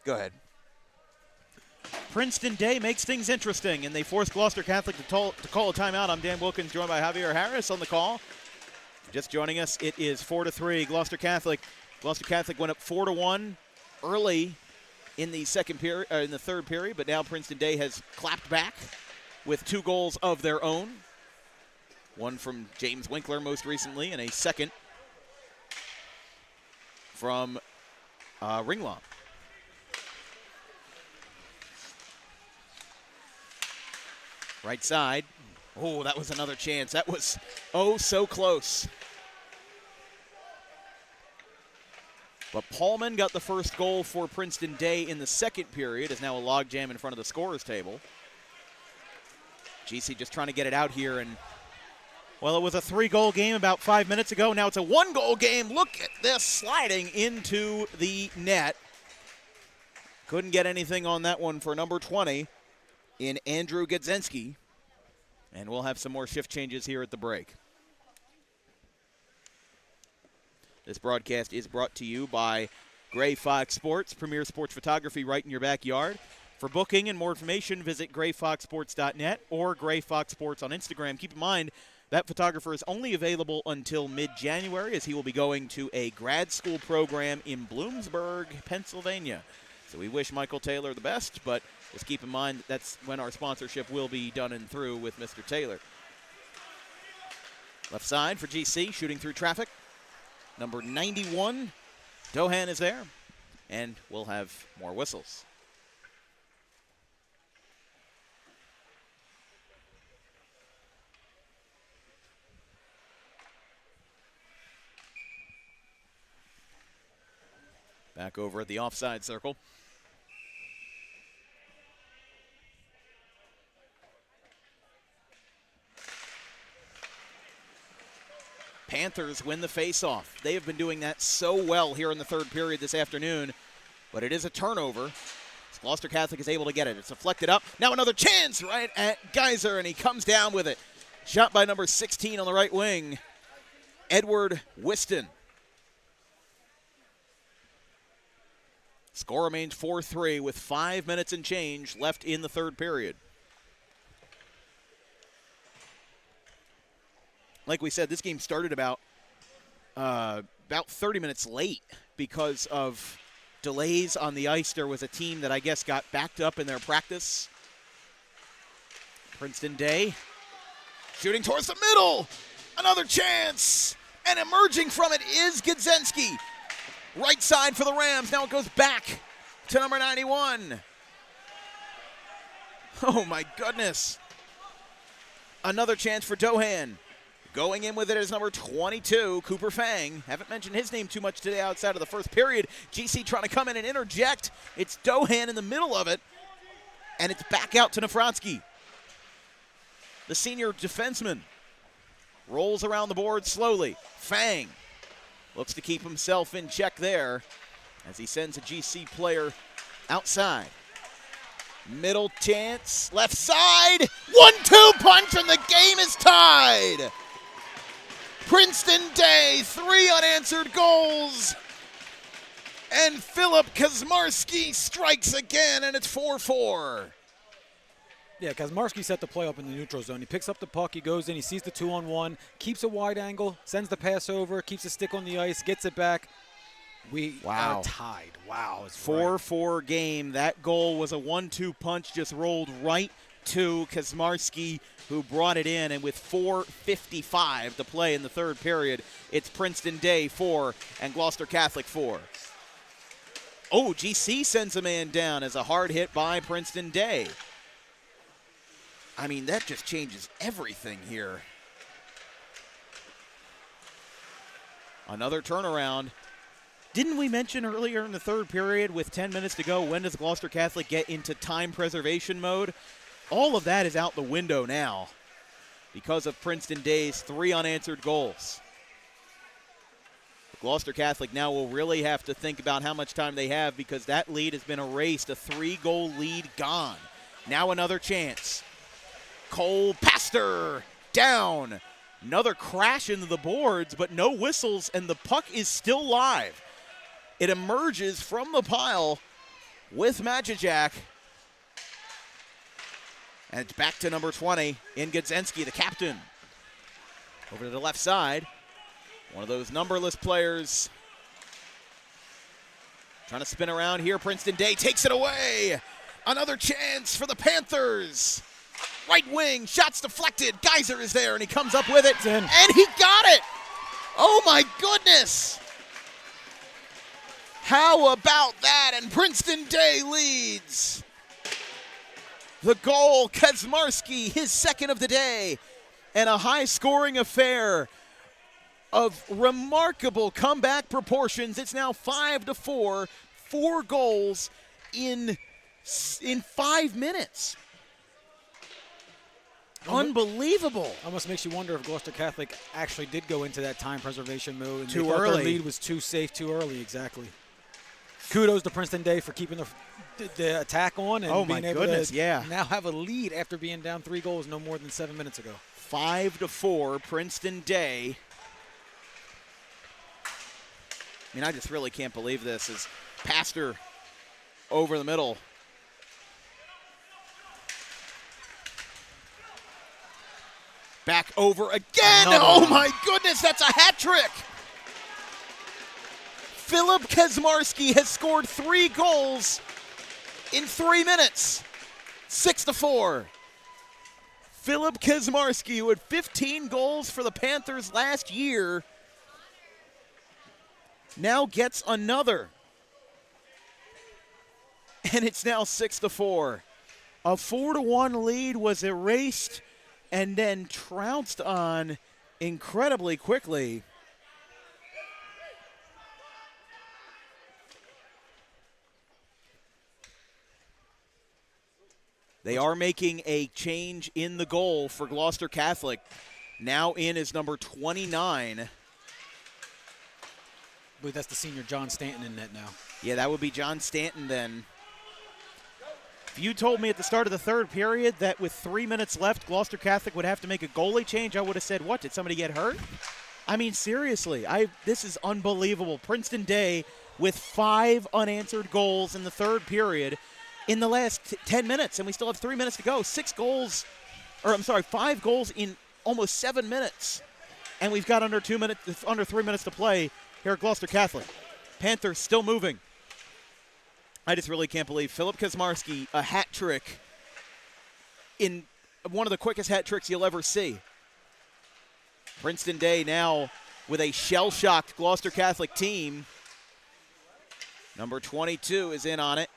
Go ahead. Princeton Day makes things interesting, and they force Gloucester Catholic to call a timeout. I'm Dan Wilkins, joined by Javier Harris on the call. Just joining us, it is 4-3. Gloucester Catholic went up 4-1 early in the third period, but now Princeton Day has clapped back with 2 goals of their own. One from James Winkler most recently, and a second from Ringlaw. Right side. Oh, that was another chance. That was so close. But Paulman got the first goal for Princeton Day in the second period. Is now a logjam in front of the scorer's table. GC just trying to get it out here. And, well, it was a 3-goal game about 5 minutes ago. Now it's a 1-goal game. Look at this sliding into the net. Couldn't get anything on that one for number 20 in Andrew Gudzinski. And we'll have some more shift changes here at the break. This broadcast is brought to you by Gray Fox Sports, premier sports photography right in your backyard. For booking and more information, visit grayfoxsports.net or Gray Fox Sports on Instagram. Keep in mind, that photographer is only available until mid-January, as he will be going to a grad school program in Bloomsburg, Pennsylvania. So we wish Michael Taylor the best, but just keep in mind that's when our sponsorship will be done and through with Mr. Taylor. Left side for GC, shooting through traffic. Number 91, Dohan is there, and we'll have more whistles. Back over at the offside circle. Panthers win the faceoff. They have been doing that so well here in the third period this afternoon, but it is a turnover. Gloucester Catholic is able to get it. It's deflected up. Now another chance right at Geyser, and he comes down with it. Shot by number 16 on the right wing, Edward Whiston. Score remains 4-3 with 5 minutes and change left in the third period. Like we said, this game started about 30 minutes late because of delays on the ice. There was a team that I guess got backed up in their practice. Princeton Day shooting towards the middle. Another chance. And emerging from it is Gudzinski. Right side for the Rams. Now it goes back to number 91. Oh, my goodness. Another chance for Dohan. Going in with it is number 22, Cooper Fang. Haven't mentioned his name too much today outside of the first period. GC trying to come in and interject. It's Dohan in the middle of it. And it's back out to Nafransky. The senior defenseman rolls around the board slowly. Fang looks to keep himself in check there as he sends a GC player outside. Middle chance, left side. 1-2 punch and the game is tied. Princeton Day, 3 unanswered goals. And Philip Kazmarski strikes again, and it's 4-4. Yeah, Kazmarski set the play up in the neutral zone. He picks up the puck, he goes in, he sees the 2-on-1, keeps a wide angle, sends the pass over, keeps the stick on the ice, gets it back. We are tied. Wow. 4-4 game. That goal was a 1-2 punch, just rolled right to Kazmarski, who brought it in. And with 4:55 to play in the third period, it's Princeton Day 4 and Gloucester Catholic 4. Oh, GC sends a man down as a hard hit by Princeton Day. I mean, that just changes everything here. Another turnaround. Didn't we mention earlier in the third period with 10 minutes to go, when does Gloucester Catholic get into time preservation mode? All of that is out the window now because of Princeton Day's 3 unanswered goals. Gloucester Catholic now will really have to think about how much time they have because that lead has been erased. A 3-goal lead gone. Now another chance. Cole Pastor down. Another crash into the boards, but no whistles, and the puck is still live. It emerges from the pile with Majajak. And it's back to number 20 in Godzinski, the captain. Over to the left side. One of those numberless players. Trying to spin around here. Princeton Day takes it away. Another chance for the Panthers. Right wing, shots deflected. Geyser is there, and he comes up with it. And he got it. Oh, my goodness. How about that? And Princeton Day leads. The goal, Kaczmarski, his second of the day. And a high-scoring affair of remarkable comeback proportions. It's now 5-4, 4 goals in 5 minutes. Unbelievable. Almost makes you wonder if Gloucester Catholic actually did go into that time preservation mode. And too they thought early. Their lead was too safe too early, exactly. Kudos to Princeton Day for keeping the attack on and being able to now have a lead after being down 3 goals no more than 7 minutes ago. 5-4, Princeton Day. I mean, I just really can't believe this. As Pastor over the middle. Back over again. Oh, my goodness, that's a hat trick. Philip Kaczmarski has scored 3 goals in 3 minutes. 6-4. Philip Kaczmarski, who had 15 goals for the Panthers last year, now gets another. And it's now 6-4. A 4-1 lead was erased and then trounced on incredibly quickly. They are making a change in the goal for Gloucester Catholic. Now in is number 29. I believe that's the senior John Stanton in net now. Yeah, that would be John Stanton then. If you told me at the start of the third period that with 3 minutes left, Gloucester Catholic would have to make a goalie change, I would have said, what, did somebody get hurt? I mean, seriously, this is unbelievable. Princeton Day with 5 unanswered goals in the third period in the last 10 minutes, and we still have 3 minutes to go. 5 goals in almost 7 minutes. And we've got under 3 minutes to play here at Gloucester Catholic. Panthers still moving. I just really can't believe Philip Kaczmarski, a hat trick in one of the quickest hat tricks you'll ever see. Princeton Day now with a shell-shocked Gloucester Catholic team. Number 22 is in on it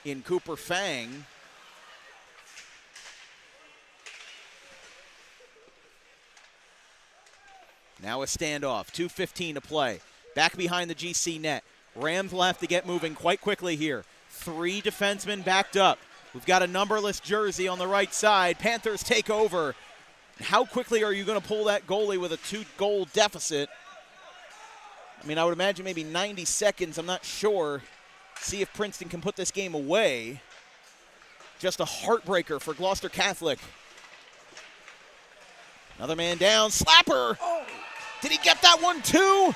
in Cooper Fang. Now a standoff, 2:15 to play. Back behind the GC net. Rams will have to get moving quite quickly here. 3 defensemen backed up. We've got a numberless jersey on the right side. Panthers take over. How quickly are you going to pull that goalie with a 2-goal deficit? I mean, I would imagine maybe 90 seconds. I'm not sure. See if Princeton can put this game away. Just a heartbreaker for Gloucester Catholic. Another man down. Slapper. Oh. Did he get that one too?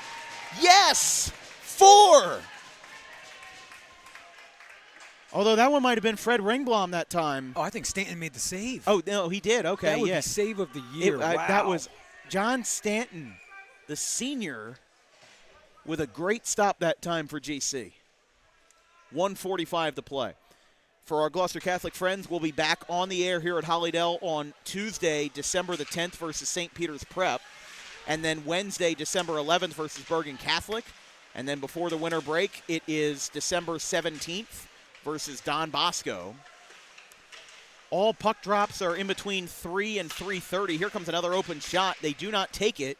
Yes. 4. Although that one might have been Fred Ringblom that time. Oh, I think Stanton made the save. Oh, no, he did. Okay, that would be save of the year. Wow. That was John Stanton, the senior, with a great stop that time for GC. 1:45 to play. For our Gloucester Catholic friends, we'll be back on the air here at Hollydale on Tuesday, December the 10th versus St. Peter's Prep. And then Wednesday, December 11th versus Bergen Catholic. And then before the winter break, it is December 17th versus Don Bosco. All puck drops are in between 3 and 3:30. Here comes another open shot. They do not take it.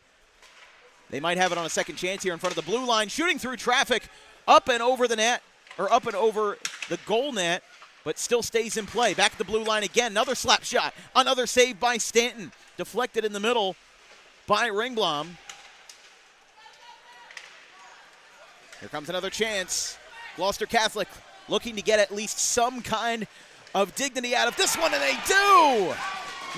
They might have it on a second chance here in front of the blue line. Shooting through traffic, up and over the net, or up and over the goal net, but still stays in play. Back at the blue line again. Another slap shot. Another save by Stanton. Deflected in the middle by Ringblom. Here comes another chance. Gloucester Catholic looking to get at least some kind of dignity out of this one, and they do!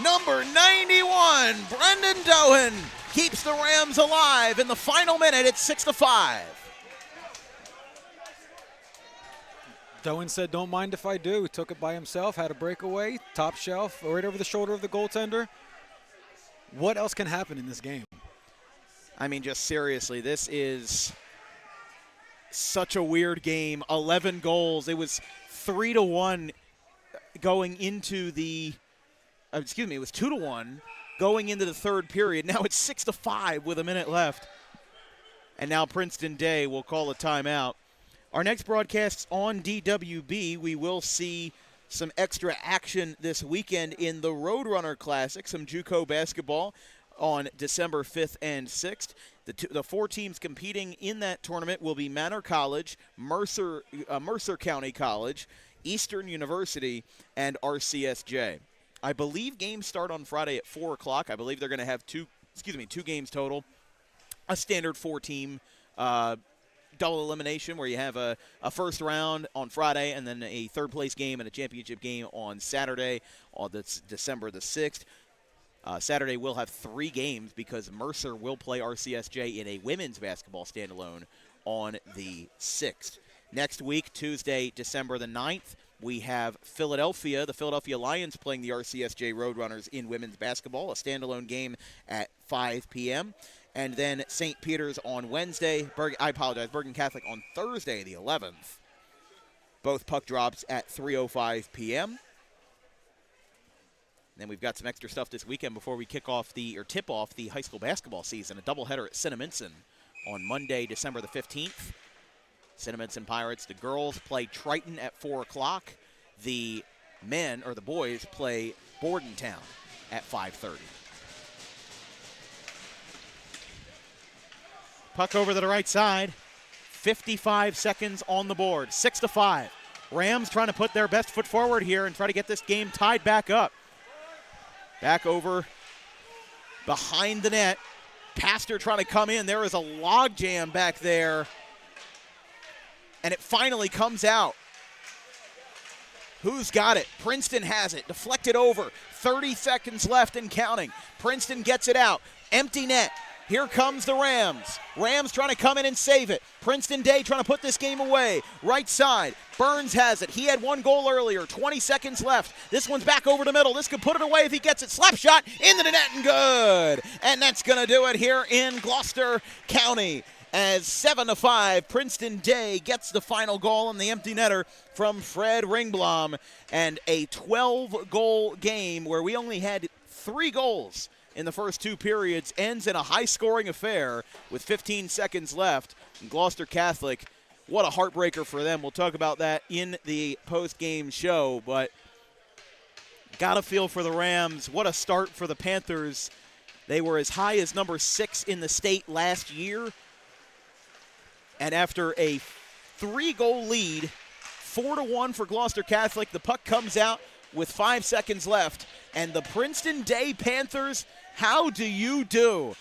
Number 91, Brendan Dohan, keeps the Rams alive in the final minute. It's 6-5. Doan said, "Don't mind if I do." He took it by himself, had a breakaway, top shelf, right over the shoulder of the goaltender. What else can happen in this game? I mean, just seriously, this is such a weird game. 11 goals. It was 3-1 going into the it was 2-1 going into the third period. Now it's 6-5 with a minute left. And now Princeton Day will call a timeout. Our next broadcast's on DWB. We will see some extra action this weekend in the Roadrunner Classic, some JUCO basketball on December 5th and 6th. The four teams competing in that tournament will be Manor College, Mercer County College, Eastern University, and RCSJ. I believe games start on Friday at 4 o'clock. I believe they're going to have two games total. A standard four-team double elimination where you have a first round on Friday and then a third-place game and a championship game on Saturday, that's December the 6th. Saturday we'll have 3 games because Mercer will play RCSJ in a women's basketball standalone on the 6th. Next week, Tuesday, December the 9th, we have the Philadelphia Lions playing the RCSJ Roadrunners in women's basketball, a standalone game at 5 p.m. And then St. Peter's on Wednesday. Bergen Catholic on Thursday, the 11th. Both puck drops at 3:05 p.m. Then we've got some extra stuff this weekend before we tip off the high school basketball season. A doubleheader at Cinnaminson on Monday, December the 15th. Cinnaminson Pirates, the girls play Triton at 4 o'clock. The boys play Bordentown at 5:30. Puck over to the right side. 55 seconds on the board. 6-5. Rams trying to put their best foot forward here and try to get this game tied back up. Back over behind the net. Pastor trying to come in. There is a log jam back there. And it finally comes out. Who's got it? Princeton has it. Deflected over. 30 seconds left and counting. Princeton gets it out. Empty net. Here comes the Rams. Rams trying to come in and save it. Princeton Day trying to put this game away. Right side. Burns has it. He had 1 goal earlier. 20 seconds left. This one's back over the middle. This could put it away if he gets it. Slap shot into the net and good. And that's going to do it here in Gloucester County. As 7-5, Princeton Day gets the final goal on the empty netter from Fred Ringblom. And a 12-goal game where we only had 3 goals in the first 2 periods ends in a high-scoring affair with 15 seconds left. And Gloucester Catholic, what a heartbreaker for them. We'll talk about that in the post-game show, but got to feel for the Rams. What a start for the Panthers. They were as high as number 6 in the state last year. And after a 3-goal lead, 4-1 for Gloucester Catholic, the puck comes out with 5 seconds left. And the Princeton Day Panthers, how do you do?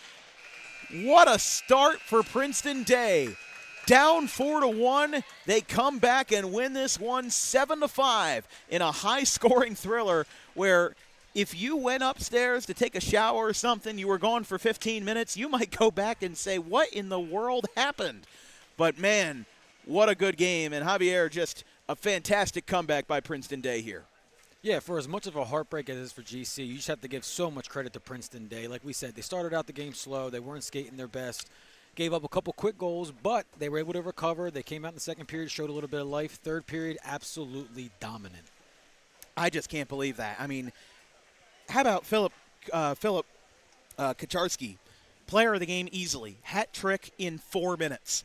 What a start for Princeton Day. Down 4-1, they come back and win this one 7-5 in a high-scoring thriller where if you went upstairs to take a shower or something, you were gone for 15 minutes, you might go back and say, what in the world happened? But, man, what a good game. And Javier, just a fantastic comeback by Princeton Day here. Yeah, for as much of a heartbreak as it is for GC, you just have to give so much credit to Princeton Day. Like we said, they started out the game slow. They weren't skating their best. Gave up a couple quick goals, but they were able to recover. They came out in the second period, showed a little bit of life. Third period, absolutely dominant. I just can't believe that. I mean, how about Philip Kacharski, player of the game easily, hat trick in 4 minutes.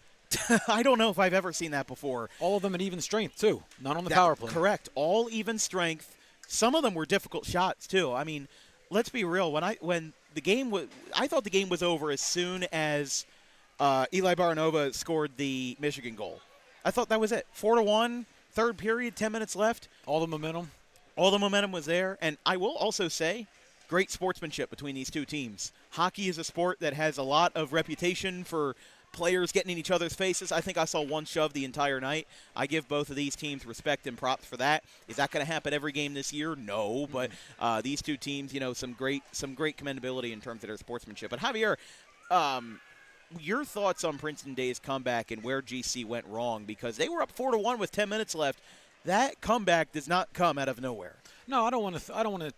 I don't know if I've ever seen that before. All of them at even strength, too. Not on the power play. Correct. All even strength. Some of them were difficult shots, too. I mean, let's be real. When the game was, I thought the game was over as soon as Eli Baranova scored the Michigan goal. I thought that was it. 4-1, third period, 10 minutes left. All the momentum. All the momentum was there. And I will also say, great sportsmanship between these two teams. Hockey is a sport that has a lot of reputation for players getting in each other's faces. I think I saw one shove the entire night. I give both of these teams respect and props for that. Is that going to happen every game this year? No, but these two teams, some great commendability in terms of their sportsmanship. But Javier, your thoughts on Princeton Day's comeback and where GC went wrong, because they were up 4-1 with 10 minutes left. that comeback does not come out of nowhere. No, I don't want to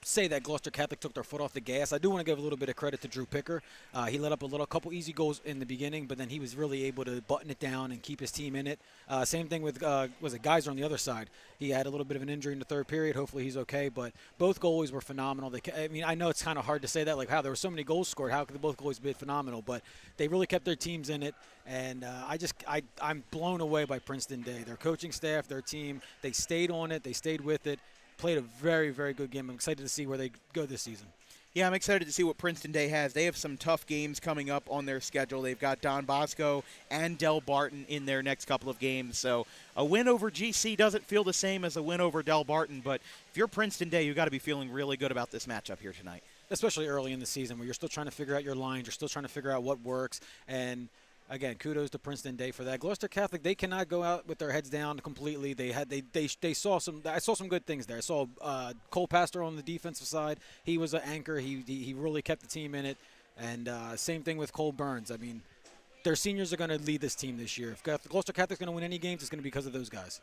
say that Gloucester Catholic took their foot off the gas. I do want to give a little bit of credit to Drew Picker. He let up a couple easy goals in the beginning, but then he was really able to button it down and keep his team in it. Same thing with Geyser on the other side. He had a little bit of an injury in the third period. Hopefully he's okay, but both goalies were phenomenal. I know it's kind of hard to say that, like, how there were so many goals scored. How could both goalies be phenomenal? But they really kept their teams in it, and I'm blown away by Princeton Day. Their coaching staff, their team, they stayed on it. They stayed with it. Played a very, very good game. I'm excited to see where they go this season. Yeah, I'm excited to see what Princeton Day has. They have some tough games coming up on their schedule. They've got Don Bosco and Del Barton in their next couple of games. So a win over GC doesn't feel the same as a win over Del Barton, but if you're Princeton Day, you've got to be feeling really good about this matchup here tonight. Especially early in the season where you're still trying to figure out your lines, you're still trying to figure out what works, and again, kudos to Princeton Day for that. Gloucester Catholic, they cannot go out with their heads down completely. They saw some. I saw some good things there. I saw Cole Pastor on the defensive side. He was an anchor. He really kept the team in it. And same thing with Cole Burns. I mean, their seniors are going to lead this team this year. If Gloucester Catholic's going to win any games, it's going to be because of those guys.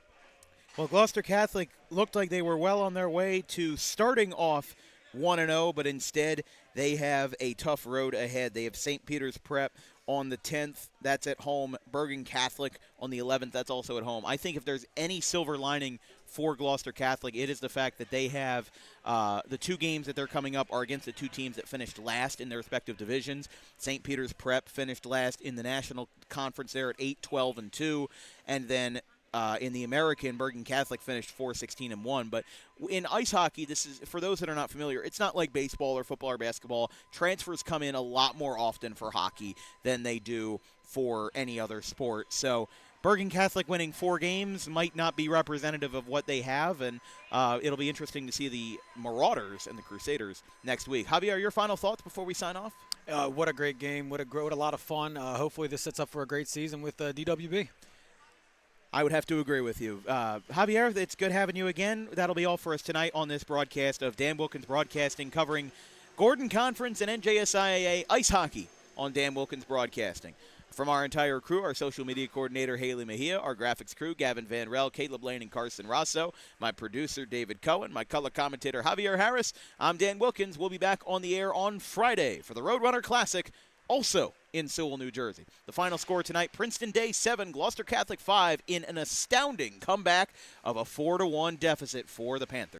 Well, Gloucester Catholic looked like they were well on their way to starting off 1-0, but instead they have a tough road ahead. They have St. Peter's Prep on the 10th. That's at home. Bergen Catholic on the 11th. That's also at home. I think if there's any silver lining for Gloucester Catholic, it is the fact that they have the two games that they're coming up are against the two teams that finished last in their respective divisions. St. Peter's Prep finished last in the National Conference there at 8-12-2, and then in the American, Bergen Catholic finished 4-16-1. But in ice hockey, this is, for those that are not familiar, it's not like baseball or football or basketball. Transfers come in a lot more often for hockey than they do for any other sport. So Bergen Catholic winning 4 games might not be representative of what they have, and it'll be interesting to see the Marauders and the Crusaders next week. Javier, your final thoughts before we sign off? What a great game. What a lot of fun. Hopefully this sets up for a great season with DWB. I would have to agree with you. Javier, it's good having you again. That'll be all for us tonight on this broadcast of Dan Wilkins Broadcasting, covering Gordon Conference and NJSIAA ice hockey on Dan Wilkins Broadcasting. From our entire crew, our social media coordinator, Haley Mejia, our graphics crew, Gavin Van Rel, Caleb Lane, and Carson Rosso, my producer, David Cohen, my color commentator, Javier Harris, I'm Dan Wilkins. We'll be back on the air on Friday for the Roadrunner Classic, also in Sewell, New Jersey. The final score tonight, Princeton Day 7, Gloucester Catholic 5, in an astounding comeback of a 4-1 deficit for the Panthers.